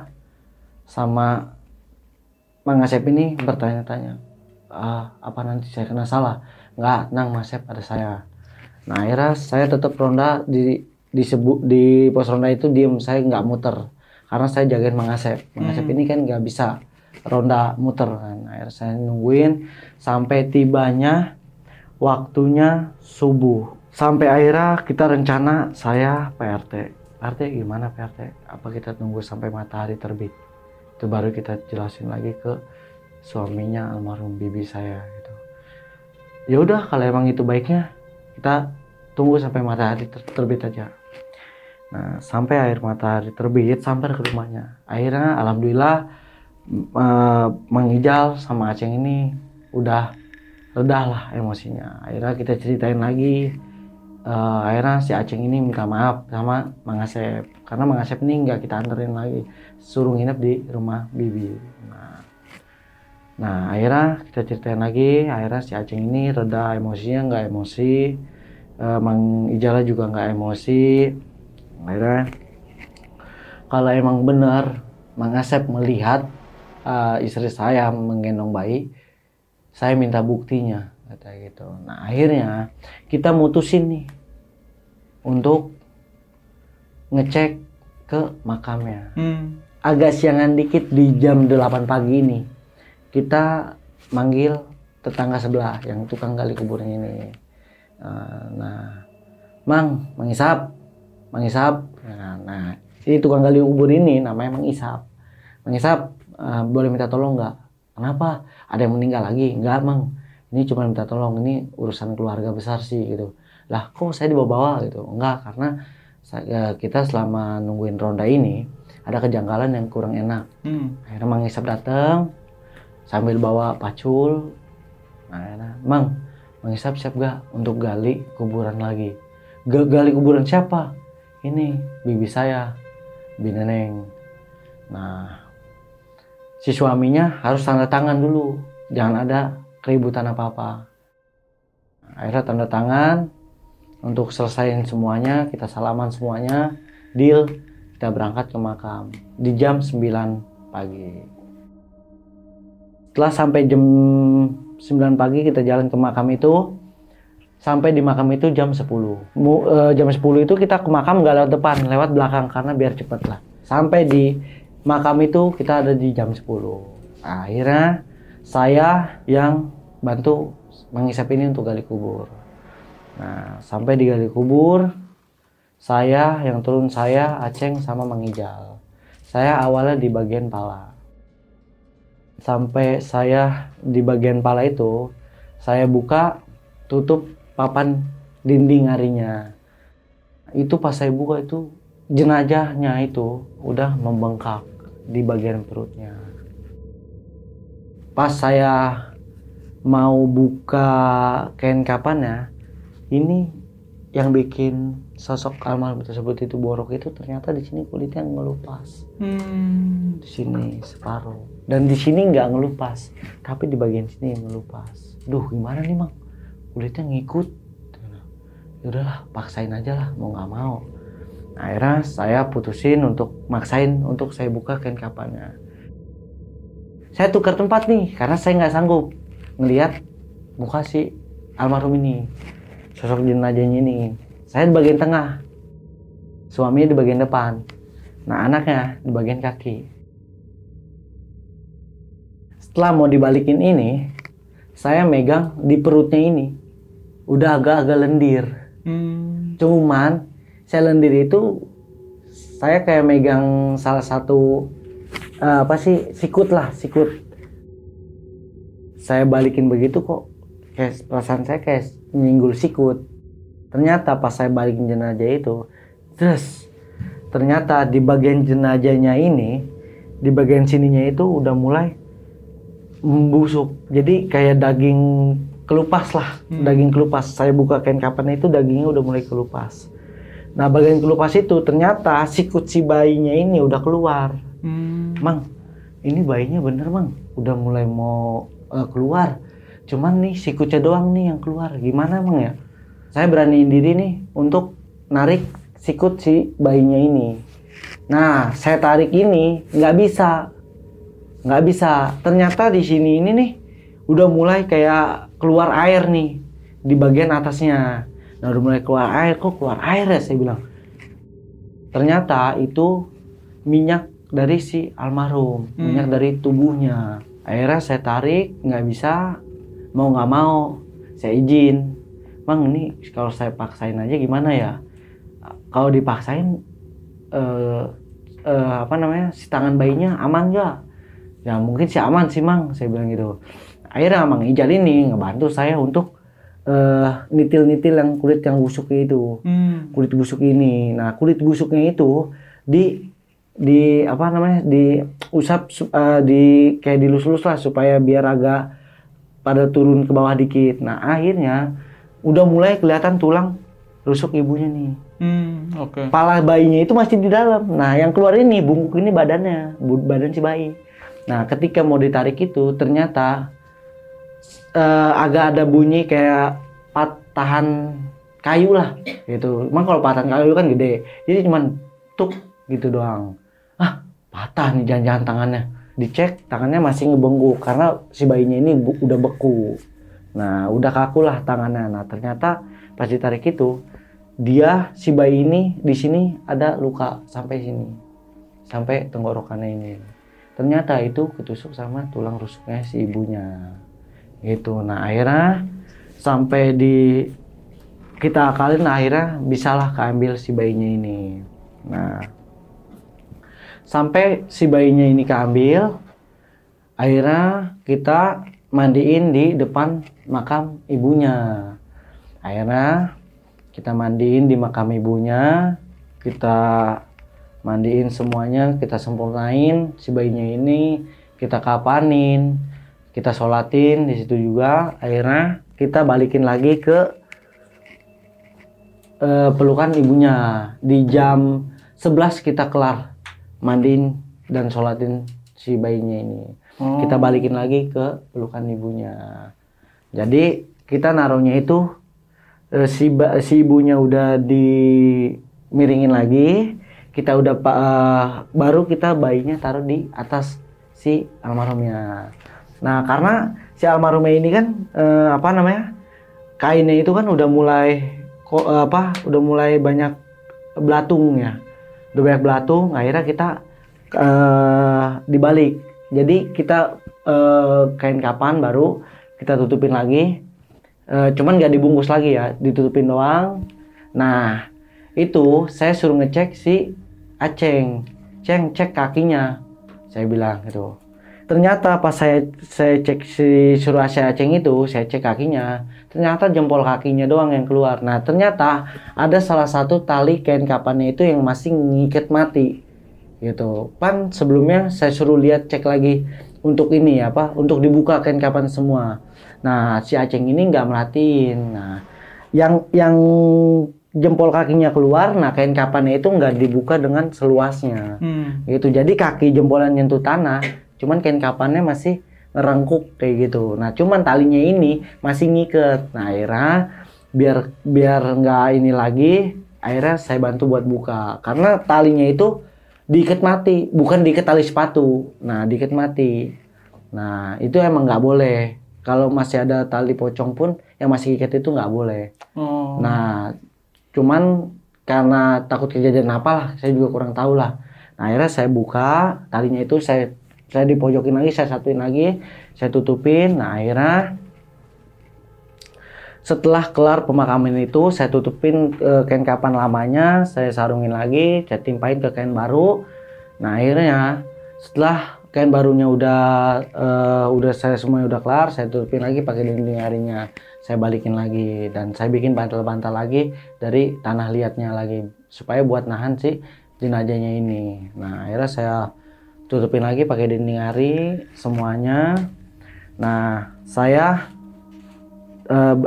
B: sama Mang Asep ini bertanya-tanya. Apa nanti saya kena salah? Nggak, Nang, Mas Asep ada saya. Nah, akhirnya saya tetap ronda di pos ronda itu diem, saya nggak muter karena saya jagain Mang Asep. Mang Asep ini kan nggak bisa ronda muter kan. Akhirnya saya nungguin sampai tibanya waktunya subuh. Sampai akhirnya kita rencana saya PRT gimana PRT? Apa kita tunggu sampai matahari terbit? Itu baru kita jelasin lagi ke suaminya almarhum bibi saya gitu. Ya udah, kalau emang itu baiknya kita tunggu sampai matahari terbit aja. Nah, sampai air matahari terbit sampai ke rumahnya. Akhirnya alhamdulillah Mang Ijal sama Aceng ini udah reda lah emosinya. Akhirnya kita ceritain lagi. Akhirnya si Aceng ini minta maaf sama Mang Asep karena Mang Asep ini nggak kita anterin lagi, suruh nginep di rumah bibi. Nah, akhirnya kita ceritain lagi. Akhirnya si Aceng ini reda emosinya, nggak emosi. Mang Ijala juga nggak emosi. Akhirnya kalau emang benar Mang Asep melihat istri saya menggendong bayi, saya minta buktinya, kata gitu. Nah akhirnya kita mutusin nih untuk ngecek ke makamnya. Agak siangan dikit di jam 8 pagi ini, kita manggil tetangga sebelah yang tukang gali kuburan ini. Nah, Mang Isap. Nah, ini tukang gali kubur ini namanya Mang Isap. Mang Isap, boleh minta tolong nggak? Kenapa? Ada yang meninggal lagi? Enggak, Mang. Ini cuma minta tolong. Ini urusan keluarga besar sih gitu. Lah, kok saya dibawa-bawa gitu? Enggak, karena kita selama nungguin ronda ini ada kejanggalan yang kurang enak. Akhirnya Mang Isap datang sambil bawa pacul. Nah, Mang Isap siap gak untuk gali kuburan lagi? Gali kuburan siapa? Ini bibi saya, Bi Neneng. Nah, si suaminya harus tanda tangan dulu, jangan ada keributan apa-apa. Akhirnya tanda tangan untuk selesaiin semuanya, kita salaman semuanya, deal, kita berangkat ke makam di jam 9 pagi. Setelah sampai jam 9 pagi kita jalan ke makam itu, sampai di makam itu jam 10. Jam 10 itu kita ke makam nggak lewat depan, lewat belakang karena biar cepet lah. Sampai di makam itu kita ada di jam 10. Akhirnya saya yang bantu Mang Isap ini untuk gali kubur. Nah, sampai di gali kubur, saya yang turun, saya, Aceng sama Mang Ijal. Saya awalnya di bagian pala. Sampai saya di bagian pala itu, saya buka, tutup papan dinding harinya. Itu pas saya buka itu, jenazahnya itu udah membengkak di bagian perutnya. Pas saya mau buka kain kapannya, ini yang bikin sosok almarhum tersebut itu borok itu ternyata di sini kulitnya ngelupas. Di sini separuh. Dan di sini nggak ngelupas, tapi di bagian sini ngelupas. Duh, gimana nih, Mang? Kulitnya ngikut. Ya udahlah, paksain aja lah, mau nggak mau. Nah, akhirnya saya putusin untuk maksain untuk saya buka kain kapannya. Saya tukar tempat nih, karena saya nggak sanggup ngelihat muka si almarhum ini, sosok jenazahnya ini. Saya di bagian tengah, suaminya di bagian depan, nah anaknya di bagian kaki. Setelah mau dibalikin ini, saya megang di perutnya ini, udah agak-agak lendir. Cuman saya lendir itu, saya kayak megang salah satu sikut. Saya balikin begitu kok, kayak perasaan saya kayak nyinggul sikut. Ternyata pas saya balikin jenazah itu, ternyata di bagian jenazahnya ini, di bagian sininya itu udah mulai membusuk. Jadi kayak daging kelupas lah, daging kelupas. Saya buka kain kapan itu dagingnya udah mulai kelupas. Nah bagian kelupas itu ternyata sikut si bayinya ini udah keluar. Mang, ini bayinya bener Mang, udah mulai mau keluar. Cuman nih sikutnya doang nih yang keluar. Gimana Mang ya? Saya beraniin diri nih untuk narik sikut si bayinya ini. Nah saya tarik ini nggak bisa. Ternyata di sini ini nih udah mulai kayak keluar air nih di bagian atasnya. Nah udah mulai keluar air, kok keluar air ya saya bilang. Ternyata itu minyak dari si almarhum, minyak dari tubuhnya. Akhirnya saya tarik, nggak bisa, mau nggak mau saya izin. Bang ini kalau saya paksain aja gimana ya? Kalau dipaksain si tangan bayinya aman nggak? Ya mungkin sih aman sih Mang, saya bilang gitu. Akhirnya Mang Ijal ini ngebantu saya untuk nitil-nitil yang kulit yang busuk itu. Kulit busuk ini. Nah kulit busuknya itu diusap kayak dilus-lus lah supaya biar agak pada turun ke bawah dikit. Nah akhirnya udah mulai kelihatan tulang rusuk ibunya nih. Kepala bayinya itu masih di dalam. Nah yang keluar ini bungkuk ini badan si bayi. Nah ketika mau ditarik itu ternyata agak ada bunyi kayak patahan kayu lah gitu. Emang kalau patahan kayu kan gede, jadi cuman tuk gitu doang. Patah nih jangan-jangan tangannya. dicek tangannya masih ngebengkak karena si bayinya ini udah beku. Nah udah kaku lah tangannya. Nah ternyata pas ditarik itu si bayi ini di sini ada luka sampai sini, sampai tenggorokannya ini. Ternyata itu ketusuk sama tulang rusuknya si ibunya gitu. Nah akhirnya sampai kita akalin, akhirnya bisalah keambil si bayinya ini. Nah sampai si bayinya ini keambil, akhirnya kita mandiin di depan makam ibunya. Akhirnya kita mandiin di makam ibunya, kita mandiin semuanya, kita sempurnain si bayinya ini, kita kapanin, kita sholatin di situ juga. Akhirnya kita balikin lagi ke pelukan ibunya. Di jam 11 kita kelar mandiin dan sholatin si bayinya ini. Kita balikin lagi ke pelukan ibunya. Jadi kita naruhnya itu si ibunya udah dimiringin lagi, kita udah baru kita bayinya taruh di atas si almarhumnya. Nah karena si almarhumnya ini kan kainnya itu kan udah mulai banyak belatung ya, udah banyak belatung. Akhirnya kita dibalik, jadi kita kain kapan baru kita tutupin lagi, cuman nggak dibungkus lagi ya, ditutupin doang. Nah itu saya suruh ngecek si Aceng, cek kakinya, saya bilang gitu. Ternyata pas saya cek suruh si Aceng itu, saya cek kakinya, ternyata jempol kakinya doang yang keluar. Nah ternyata ada salah satu tali kain kapannya itu yang masih ngikat mati gitu. Pan sebelumnya saya suruh lihat, cek lagi untuk ini untuk dibuka kain kapan semua. Nah si Aceng ini nggak merhatiin. Nah yang jempol kakinya keluar, nah kain kapannya itu nggak dibuka dengan seluasnya gitu. Jadi kaki jempolnya nyentuh tanah, cuman kain kapannya masih ngerengkuk kayak gitu. Nah cuman talinya ini masih ngiket. Nah akhirnya biar nggak ini lagi, akhirnya saya bantu buat buka karena talinya itu diikat mati, bukan diikat tali sepatu. Nah diikat mati. Nah itu emang nggak boleh. Kalau masih ada tali pocong pun yang masih ikat itu nggak boleh. Nah cuman karena takut kejadian apa lah, saya juga kurang tahu lah. Nah akhirnya saya buka talinya itu, saya dipojokin lagi, saya satuin lagi, saya tutupin. Nah akhirnya setelah kelar pemakaman itu, saya tutupin kain kapan lamanya, saya sarungin lagi, saya timpain ke kain baru. Nah akhirnya setelah kain barunya udah saya semuanya udah kelar, saya tutupin lagi pakai dinding harinya, saya balikin lagi dan saya bikin bantal-bantal lagi dari tanah liatnya lagi supaya buat nahan si jenazahnya ini. Nah akhirnya saya tutupin lagi pakai dinding hari semuanya. Nah saya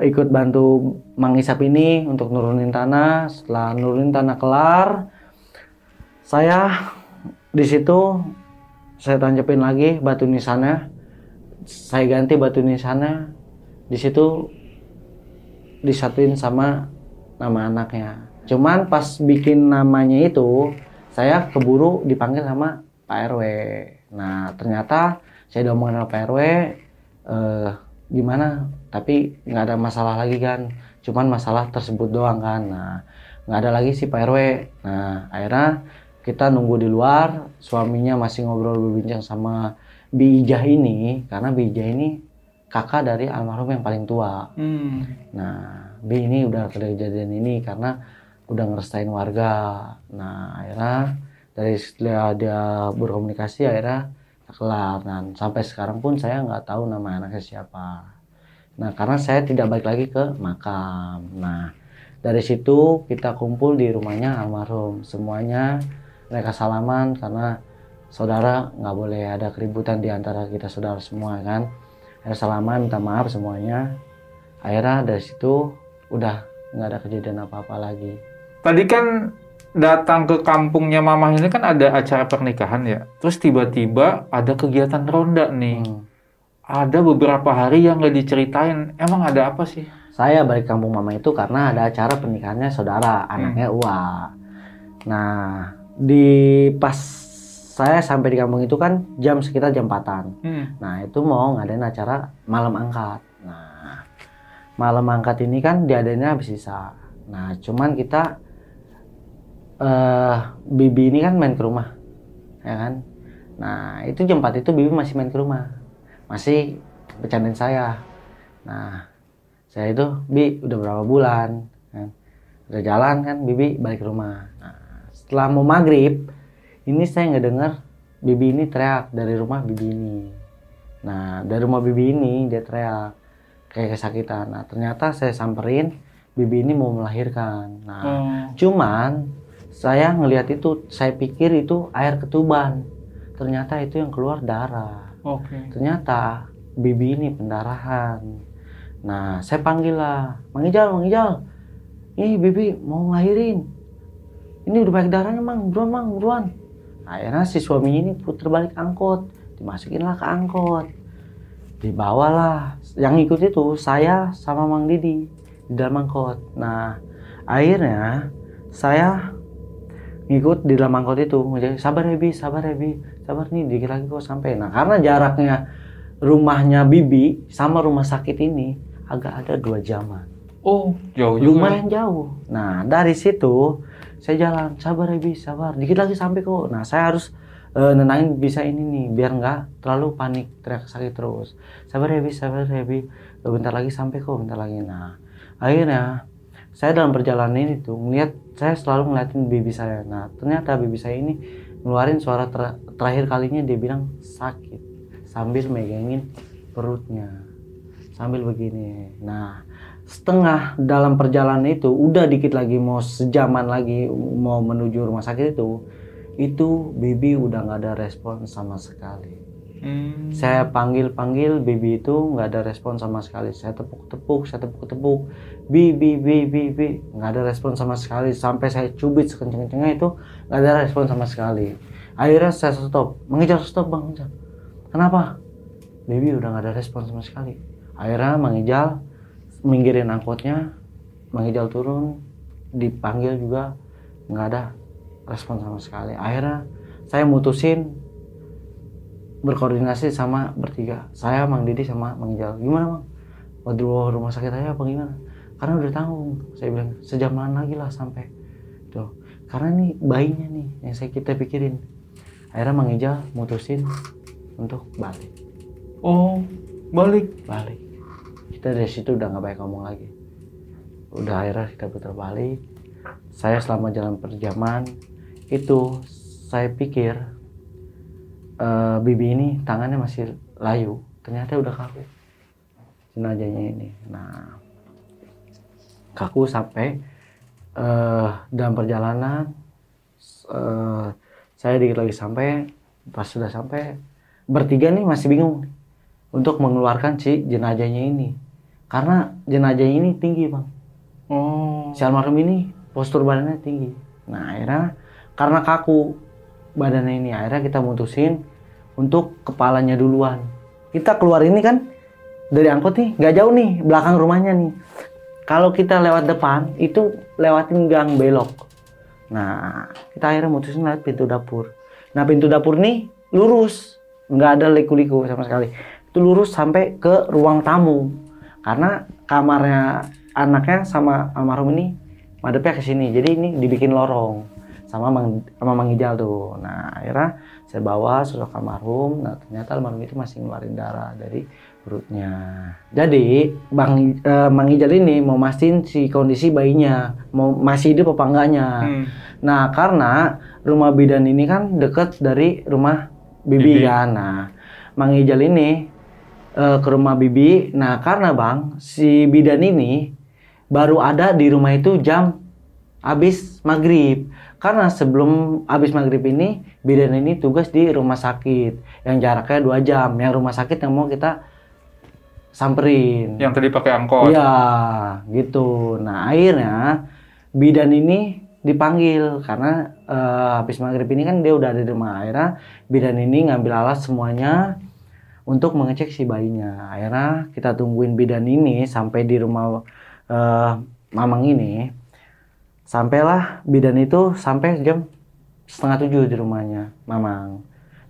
B: ikut bantu Mang Isap ini untuk nurunin tanah. Setelah nurunin tanah kelar, saya di situ saya tancapin lagi batu nisannya, saya ganti batu nisannya, di situ disatuin sama nama anaknya. Cuman pas bikin namanya itu saya keburu dipanggil sama Pak RW. Nah ternyata saya udah ngomongin sama Pak RW, gimana, tapi nggak ada masalah lagi kan, cuman masalah tersebut doang kan. Nah nggak ada lagi si Pak RW. Nah akhirnya kita nunggu di luar, suaminya masih ngobrol berbincang sama Bi Ijah ini, karena Bi Ijah ini kakak dari almarhum yang paling tua. Nah Bi ini udah kejadian ini karena udah ngerestain warga. Nah akhirnya dari setelah dia berkomunikasi akhirnya kelar. Dan sampai sekarang pun saya nggak tahu nama anaknya siapa. Nah karena saya tidak balik lagi ke makam. Nah dari situ kita kumpul di rumahnya almarhum semuanya, mereka salaman karena saudara nggak boleh ada keributan di antara kita saudara semua kan. Akhirnya salaman, minta maaf semuanya. Akhirnya dari situ udah nggak ada kejadian apa-apa lagi.
A: Tadi kan datang ke kampungnya Mamah ini kan ada acara pernikahan ya. Terus tiba-tiba ada kegiatan ronda nih. Ada beberapa hari yang nggak diceritain. Emang ada apa sih?
B: Saya balik kampung Mama itu karena ada acara pernikahannya saudara, anaknya Uwa. Nah, di pas saya sampai di kampung itu kan jam sekitar jam 4-an. Nah itu mau ngadain acara malam angkat. Nah malam angkat ini kan diadainnya habis sisa. Nah cuman kita Bibi ini kan main ke rumah, ya kan. Nah itu jam 4 itu Bibi masih main ke rumah, masih bercandain saya. Nah saya itu, Bi udah berapa bulan kan? Udah jalan kan, Bibi balik ke rumah. Nah, setelah mau maghrib, ini saya ngedenger Bibi ini teriak dari rumah Bibi ini. Nah dari rumah Bibi ini dia teriak kayak kesakitan. Nah ternyata saya samperin, Bibi ini mau melahirkan. Nah cuman saya ngelihat itu, saya pikir itu air ketuban. Ternyata itu yang keluar darah. Ternyata Bibi ini pendarahan. Nah saya panggil lah, Mang Ijal, ini Bibi mau ngelahirin. Ini udah banyak darahnya Mang, buruan. Akhirnya si suami ini puter balik angkot, dimasukinlah ke angkot, dibawalah. Yang ikut itu saya sama Mang Didi di dalam angkot. Nah akhirnya saya ngikut di dalam angkot itu, sabar ya Bi, sabar nih dikit lagi kok sampai. Nah karena jaraknya rumahnya Bibi sama rumah sakit ini agak ada 2 jaman.
A: Oh jauh juga.
B: Lumayan jauh. Nah dari situ saya jalan, sabar ya Bi, sabar, dikit lagi sampai kok. Nah saya harus nenangin bisa ini nih, biar nggak terlalu panik teriak sakit terus. Sabar ya Bi, bentar lagi sampai kok, bentar lagi. Nah akhirnya saya dalam perjalanan ini tuh ngeliat, saya selalu ngeliatin Bibi saya. Nah ternyata Bibi saya ini ngeluarin suara terakhir kalinya dia bilang sakit sambil megangin perutnya sambil begini. Nah setengah dalam perjalanan itu, udah dikit lagi mau sejaman lagi mau menuju rumah sakit itu Bibi udah nggak ada respon sama sekali. Saya panggil Bibi itu nggak ada respon sama sekali. Saya tepuk, Bibi, nggak ada respon sama sekali. Sampai saya cubit sekenceng-kencengnya itu nggak ada respon sama sekali. Akhirnya saya stop, stop Bang Ijal. Kenapa? Bibi udah nggak ada respon sama sekali. Akhirnya Mang Ijal minggirin angkotnya, Mang Ijal turun, dipanggil juga nggak ada respon sama sekali. Akhirnya saya mutusin berkoordinasi sama bertiga, saya, Mang Didi sama Mang Ijal. Gimana Mang? Waduh, rumah sakit aja apa gimana? Karena udah tanggung. Saya bilang sejaman lagi lah sampai tuh. Karena nih bayinya nih yang kita pikirin. Akhirnya Mang Ijal mutusin untuk balik.
A: Oh, balik.
B: Kita dari situ udah nggak banyak ngomong lagi. Udah akhirnya kita putar balik. Saya selama jalan perjalanan itu saya pikir Bibi ini tangannya masih layu, ternyata udah kaku jenazahnya ini. Nah kaku sampai dalam perjalanan saya dikit lagi sampai. Pas sudah sampai, bertiga nih masih bingung untuk mengeluarkan si jenazahnya ini, karena jenazahnya ini tinggi Bang. Si almarhum ini postur badannya tinggi. Nah akhirnya karena kaku badannya ini, akhirnya kita mutusin untuk kepalanya duluan. Kita keluar ini kan dari angkot nih, nggak jauh nih belakang rumahnya nih. Kalau kita lewat depan itu lewatin gang belok. Nah kita akhirnya mutusin lewat pintu dapur. Nah pintu dapur nih lurus, nggak ada liku-liku sama sekali. Itu lurus sampai ke ruang tamu, karena kamarnya anaknya sama almarhum ini madepnya ke sini. Jadi ini dibikin lorong sama Mang Ijal tuh. Nah akhirnya saya bawa sosok almarhum. Nah ternyata almarhum itu masih ngeluarin darah dari perutnya. Jadi Mang Ijal ini mau mastiin si kondisi bayinya mau masih hidup apa enggaknya. Nah karena rumah bidan ini kan deket dari rumah Bibi kan. Nah Mang Ijal ini ke rumah Bibi. Nah karena Bang si bidan ini baru ada di rumah itu jam habis maghrib. Karena sebelum habis maghrib ini bidan ini tugas di rumah sakit yang jaraknya 2 jam. Yang rumah sakit yang mau kita samperin.
A: Yang tadi pakai angkot.
B: Iya, gitu. Nah akhirnya bidan ini dipanggil karena habis maghrib ini kan dia udah ada di rumah. Akhirnya bidan ini ngambil alat semuanya untuk mengecek si bayinya. Akhirnya kita tungguin bidan ini sampai di rumah Mamang ini. Sampailah bidan itu sampai jam 6:30 di rumahnya Mamang.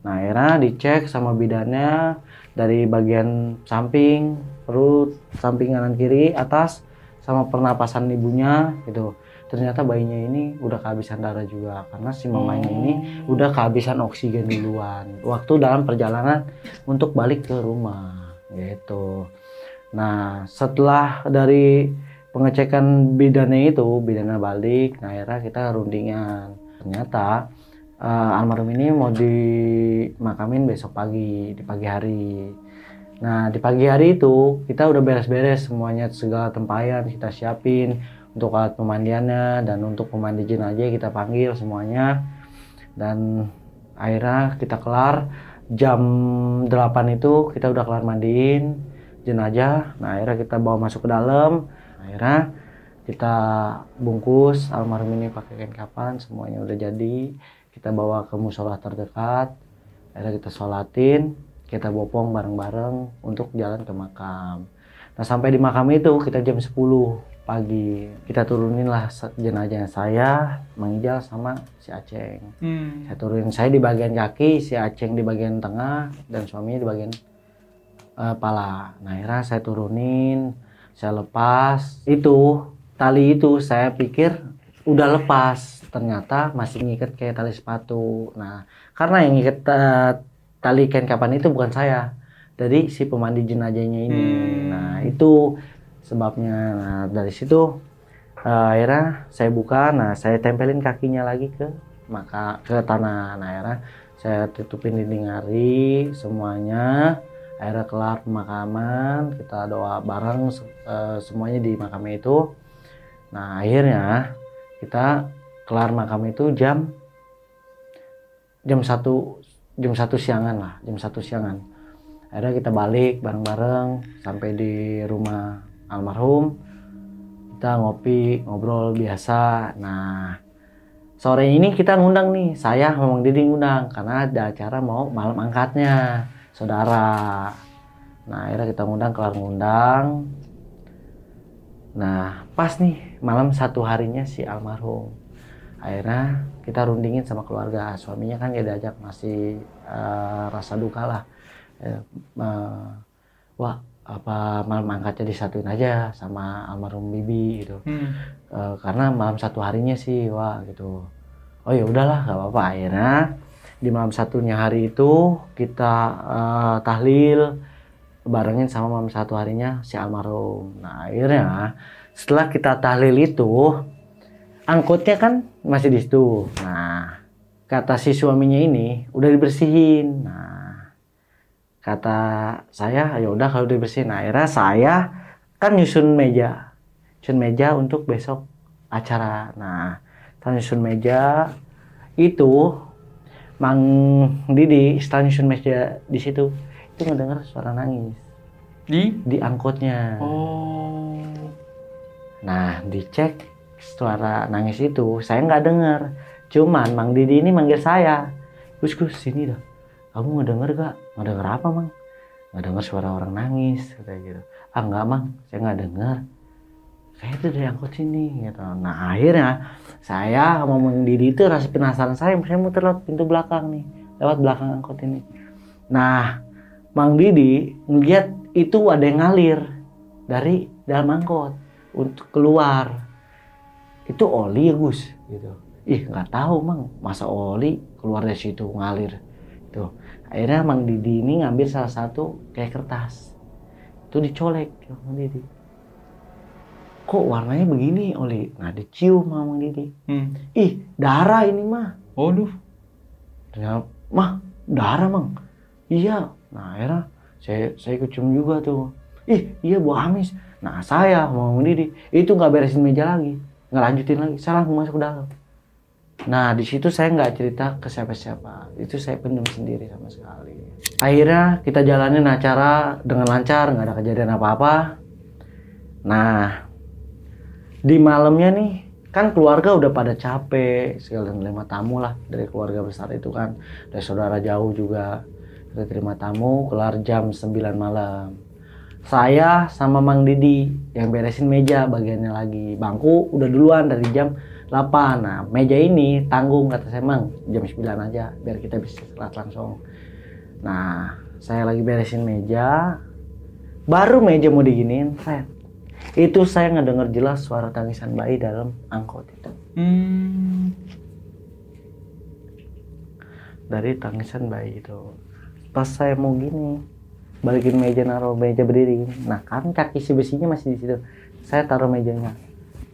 B: Nah akhirnya dicek sama bidannya dari bagian samping, perut, samping kanan kiri, atas, sama pernapasan ibunya gitu. Ternyata bayinya ini udah kehabisan darah juga karena si mamanya ini udah kehabisan oksigen duluan waktu dalam perjalanan untuk balik ke rumah gitu. Nah setelah dari pengecekan bidannya itu, bidannya balik, nah akhirnya kita rundingan. Ternyata almarhum ini mau dimakamin besok pagi, di pagi hari. Nah di pagi hari itu kita udah beres-beres semuanya, segala tempayan kita siapin untuk alat pemandiannya, dan untuk pemandi jenazah kita panggil semuanya. Dan akhirnya kita kelar jam 8 itu kita udah kelar mandiin jenazah. Nah akhirnya kita bawa masuk ke dalam. Akhirnya kita bungkus almarhum ini pakai kain kafan, semuanya udah jadi. Kita bawa ke musola terdekat, akhirnya kita sholatin, kita bopong bareng-bareng untuk jalan ke makam. Nah sampai di makam itu kita jam 10 pagi, kita turunin lah jenazahnya saya, Mang Ijal sama si Aceng. Saya turunin, saya di bagian kaki, si Aceng di bagian tengah, dan suaminya di bagian pala. Nah akhirnya saya turunin, saya lepas itu tali itu, saya pikir udah lepas, ternyata masih ngikat kayak tali sepatu. Nah karena yang ngikat tali kain kapan itu bukan saya, dari si pemandi jenazahnya ini. Nah itu sebabnya. Nah dari situ akhirnya saya buka, nah saya tempelin kakinya lagi ke tanah. Nah akhirnya saya tutupin dinding hari semuanya. Akhirnya kelar pemakaman, kita doa bareng semuanya di makamnya itu. Nah akhirnya kita kelar makam itu jam 1 siangan lah, jam 1 siangan. Akhirnya kita balik bareng-bareng sampai di rumah almarhum. Kita ngopi, ngobrol biasa. Nah sore ini kita ngundang nih, saya sama Mang Didi ngundang karena ada acara mau malam angkatnya saudara. Nah akhirnya kita ngundang, kelar ngundang. Nah pas nih malam 1 harinya si almarhum, akhirnya kita rundingin sama keluarga. Suaminya kan dia diajak, masih rasa duka lah. Wah apa malam angkatnya disatuin aja sama almarhum bibi gitu. Karena malam 1 harinya sih wah gitu. Oh ya udahlah gak apa-apa. Akhirnya di malam 1-nya hari itu kita tahlil barengin sama malam 1 harinya si almarhum. Nah akhirnya setelah kita tahlil itu, angkotnya kan masih di situ. Nah kata si suaminya ini udah dibersihin. Nah kata saya ya udah kalau dibersihin. Nah, akhirnya saya kan nyusun meja untuk besok acara. Nah setelah nyusun meja itu, Mang Didi setelah nyusun meja di situ itu ngedengar suara nangis di angkotnya. Nah dicek suara nangis itu saya nggak dengar, cuman Mang Didi ini manggil saya, Gus sini dah, kamu ngedenger gak? Ngedenger apa Mang? Ngedenger suara orang nangis kayak gitu. Ah enggak Mang, saya nggak dengar, kayak itu dari angkot sini gitu. Nah akhirnya saya sama Mang Didi itu rasa penasaran, saya muter lewat pintu belakang nih, lewat belakang angkot ini. Nah Mang Didi ngeliat itu ada yang ngalir dari dalam angkot untuk keluar. Itu oli ya Gus gitu. Ih nggak tahu Mang, masa oli keluar dari situ ngalir tuh. Akhirnya Mang Didi ini ngambil salah satu kayak kertas itu, dicolek Mang Didi, kok warnanya begini oli. Nah dicium sama Mang Didi. Ih darah ini mah.
A: Waduh.
B: Ternyata mah darah Mang. Iya. Nah akhirnya saya kecium juga tuh. Ih iya bau amis. Nah saya sama Mang Didi itu nggak beresin meja lagi, nggak lanjutin lagi, saya langsung masuk ke dalam. Nah di situ saya nggak cerita ke siapa-siapa, itu saya pendam sendiri sama sekali. Akhirnya kita jalanin acara dengan lancar, nggak ada kejadian apa-apa. Nah di malamnya nih kan keluarga udah pada capek, segala terima tamu lah dari keluarga besar itu kan, dari saudara jauh juga. Kita terima tamu, kelar jam 9 malam. Saya sama Mang Didi yang beresin meja bagiannya lagi. Bangku udah duluan dari jam 8. Nah, meja ini tanggung kata saya, Mang, jam 9 aja biar kita bisa sholat langsung. Nah, saya lagi beresin meja, baru meja mau diginiin, itu saya ngedenger jelas suara tangisan bayi dalam angkot itu. Dari tangisan bayi itu. Pas saya mau gini, balikin meja, naruh meja berdiri gini. Nah, kan kaki si besinya masih di situ. Saya taruh mejanya.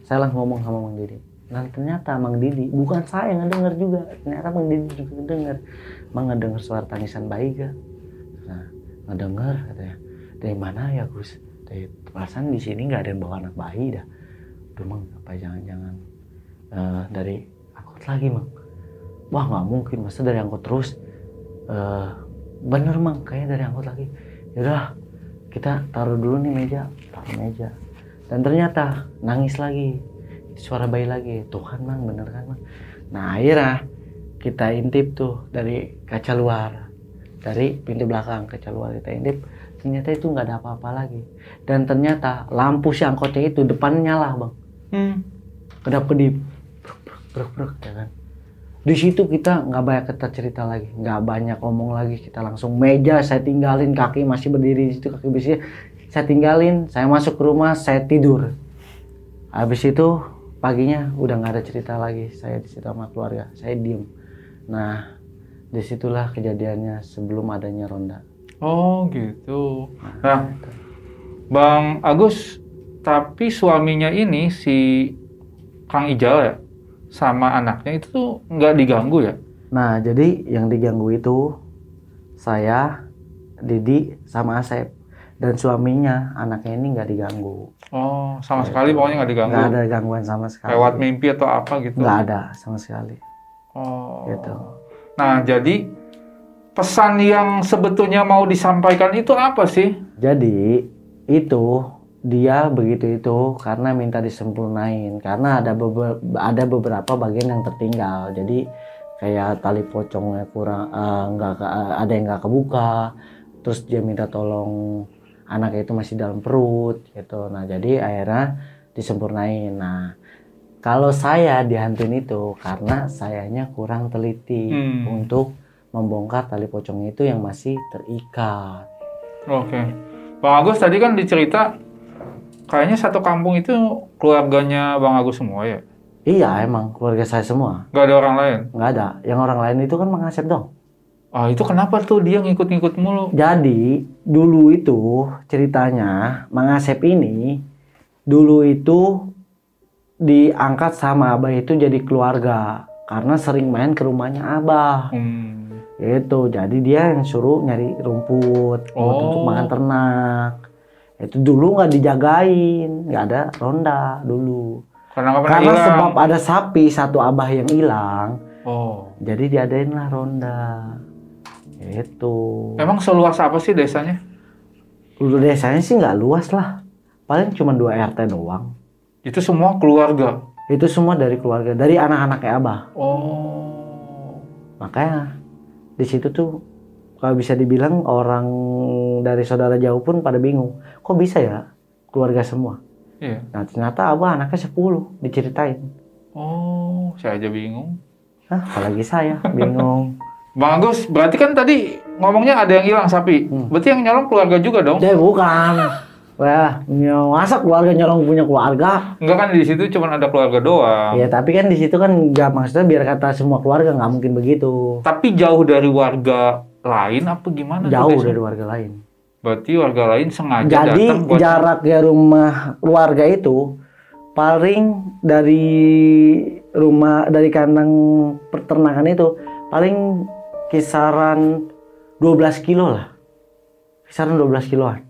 B: Saya langsung ngomong sama Mang Didi. Dan ternyata Mang Didi, bukan saya yang ngedenger juga. Ternyata Mang Didi juga ngedenger. Mang ngedenger suara tangisan bayi kan. Nah, ngedenger katanya. Dari mana ya Gus? Dari perasaan di sini nggak ada yang bawa anak bayi dah. Duh Mang, apa jangan-jangan dari angkot lagi Mang? Wah nggak mungkin, masa dari angkot terus? Bener Mang, kayaknya dari angkot lagi. Yaudah, kita taruh dulu nih meja, taruh meja. Dan ternyata nangis lagi, suara bayi lagi. Tuh kan Mang, bener kan Mang? Nah akhirnya kita intip tuh dari kaca luar, dari pintu belakang kaca luar kita intip. Ternyata itu nggak ada apa-apa lagi. Dan ternyata lampu si angkotnya itu depannya nyala Bang. Kedap-kedip, brek, ya kan. Di situ kita nggak banyak cerita lagi, nggak banyak ngomong lagi. Kita langsung meja saya tinggalin, kaki masih berdiri di situ, kaki besinya saya tinggalin. Saya masuk ke rumah, saya tidur. Habis itu paginya udah nggak ada cerita lagi. Saya di situ sama keluarga, saya diem. Nah, disitulah kejadiannya sebelum adanya ronda.
A: Oh gitu. Nah, Bang Agus, tapi suaminya ini si Kang Ijal ya, sama anaknya itu tuh nggak diganggu ya?
B: Nah, jadi yang diganggu itu saya, Didi, sama Asep. Dan suaminya, anaknya ini nggak diganggu.
A: Oh, sama sekali pokoknya nggak diganggu?
B: Nggak ada gangguan sama sekali.
A: Lewat mimpi atau apa gitu?
B: Nggak ada sama sekali.
A: Oh.
B: Gitu.
A: Nah, jadi pesan yang sebetulnya mau disampaikan itu apa sih?
B: Jadi, itu dia begitu itu karena minta disempurnain, karena ada beberapa bagian yang tertinggal. Jadi kayak tali pocongnya kurang, ada yang nggak kebuka, terus dia minta tolong anaknya itu masih dalam perut gitu. Nah jadi akhirnya disempurnain. Nah kalau saya dihantuin itu karena sayanya kurang teliti untuk membongkar tali pocongnya itu yang masih terikat.
A: Oke. Bang Agus tadi kan dicerita kayaknya satu kampung itu keluarganya Bang Agus semua ya?
B: Iya, emang keluarga saya semua.
A: Nggak ada orang lain?
B: Nggak ada. Yang orang lain itu kan Mang Asep dong.
A: Ah, itu kenapa tuh dia ngikut-ngikut mulu?
B: Jadi, dulu itu ceritanya Mang Asep ini dulu itu diangkat sama Abah itu jadi keluarga karena sering main ke rumahnya Abah. Itu, jadi dia yang suruh nyari rumput untuk makan ternak. Itu dulu nggak dijagain, nggak ada ronda dulu. Karena sebab ada sapi satu Abah yang hilang. Jadi diadain lah ronda. Itu.
A: Emang seluas apa sih desanya?
B: Desanya sih nggak luas lah. Paling cuma 2 RT doang.
A: Itu semua keluarga?
B: Itu semua dari keluarga, dari anak-anaknya Abah. Makanya di situ tuh kalau bisa dibilang orang dari saudara jauh pun pada bingung. Kok bisa ya keluarga semua?
A: Iya.
B: Nah ternyata Abah anaknya 10 diceritain.
A: Oh, saya aja bingung.
B: Hah, apalagi saya bingung.
A: Bang Agus, berarti kan tadi ngomongnya ada yang hilang sapi. Berarti yang nyolong keluarga juga dong?
B: Bukan. Wah, masa keluarga nyolong punya keluarga?
A: Enggak kan di situ cuma ada keluarga doang.
B: Ya tapi kan di situ kan nggak, maksudnya biar kata semua keluarga nggak mungkin begitu.
A: Tapi jauh dari warga lain apa gimana?
B: Jauh dari warga lain.
A: Berarti warga lain sengaja
B: jadi
A: datang buat
B: jarak ya rumah keluarga itu paling dari rumah, dari kandang peternakan itu paling kisaran 12 kilo lah. Kisaran 12 kiloan.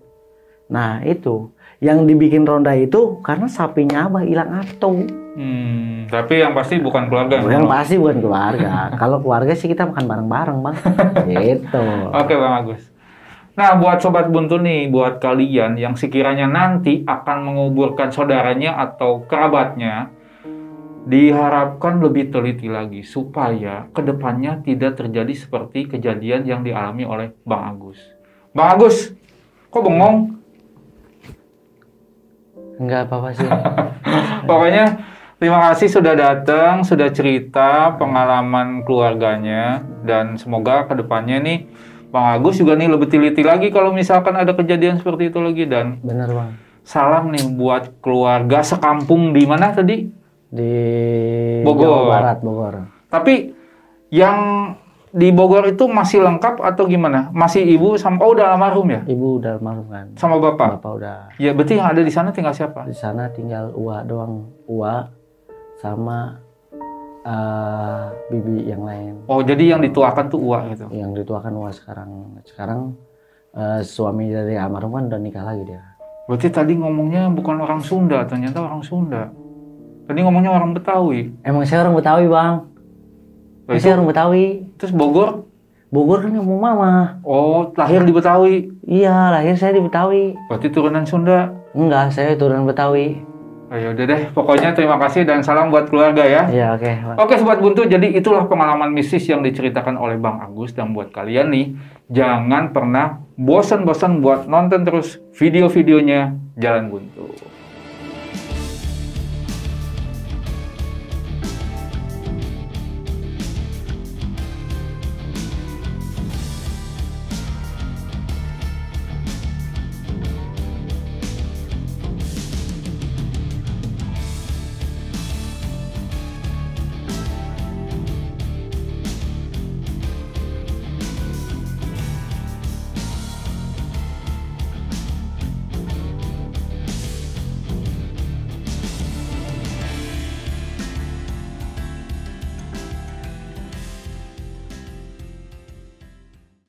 B: Nah itu yang dibikin ronda itu karena sapinya Abah hilang atu.
A: Tapi yang pasti bukan keluarga.
B: Yang pasti bukan keluarga. Kalau keluarga sih kita makan bareng-bareng Bang. Gitu.
A: Oke Bang Agus. Nah buat Sobat Buntu nih, buat kalian yang sekiranya nanti akan menguburkan saudaranya atau kerabatnya, diharapkan lebih teliti lagi supaya kedepannya tidak terjadi seperti kejadian yang dialami oleh Bang Agus. Bang Agus, kok bengong?
B: Enggak apa-apa sih.
A: Pokoknya Terima kasih sudah datang, sudah cerita pengalaman keluarganya, dan semoga kedepannya nih Bang Agus juga nih lebih teliti lagi kalau misalkan ada kejadian seperti itu lagi. Dan
B: Bener Bang.
A: salam nih buat keluarga sekampung di mana tadi?
B: Di
A: Bogor.
B: Jawa Barat, Bogor.
A: Tapi yang di Bogor itu masih lengkap atau gimana? Masih ibu sama udah almarhum ya?
B: Ibu udah almarhum kan.
A: Sama bapak?
B: Bapak udah.
A: Ya berarti yang ada di sana tinggal siapa?
B: Di sana tinggal Uwa doang. Uwa sama bibi yang lain.
A: Oh, jadi yang dituakan tuh Uwa gitu.
B: Yang dituakan Uwa sekarang. Sekarang suami dari almarhum kan udah nikah lagi dia.
A: Berarti tadi ngomongnya bukan orang Sunda, ternyata orang Sunda. Tadi ngomongnya orang Betawi.
B: Emang saya orang Betawi Bang.
A: Lah,
B: Saya orang Betawi.
A: Terus Bogor?
B: Bogor kan ngomong mama.
A: Oh, lahir di Betawi.
B: Iya, lahir saya di Betawi.
A: Berarti turunan Sunda.
B: Enggak, saya turunan Betawi.
A: Ayo udah deh, pokoknya terima kasih dan salam buat keluarga ya.
B: Iya, oke. Bang.
A: Oke Sobat Buntu, jadi itulah pengalaman mistis yang diceritakan oleh Bang Agus. Dan buat kalian nih, jangan pernah bosan-bosan buat nonton terus video-videonya Jalan Buntu.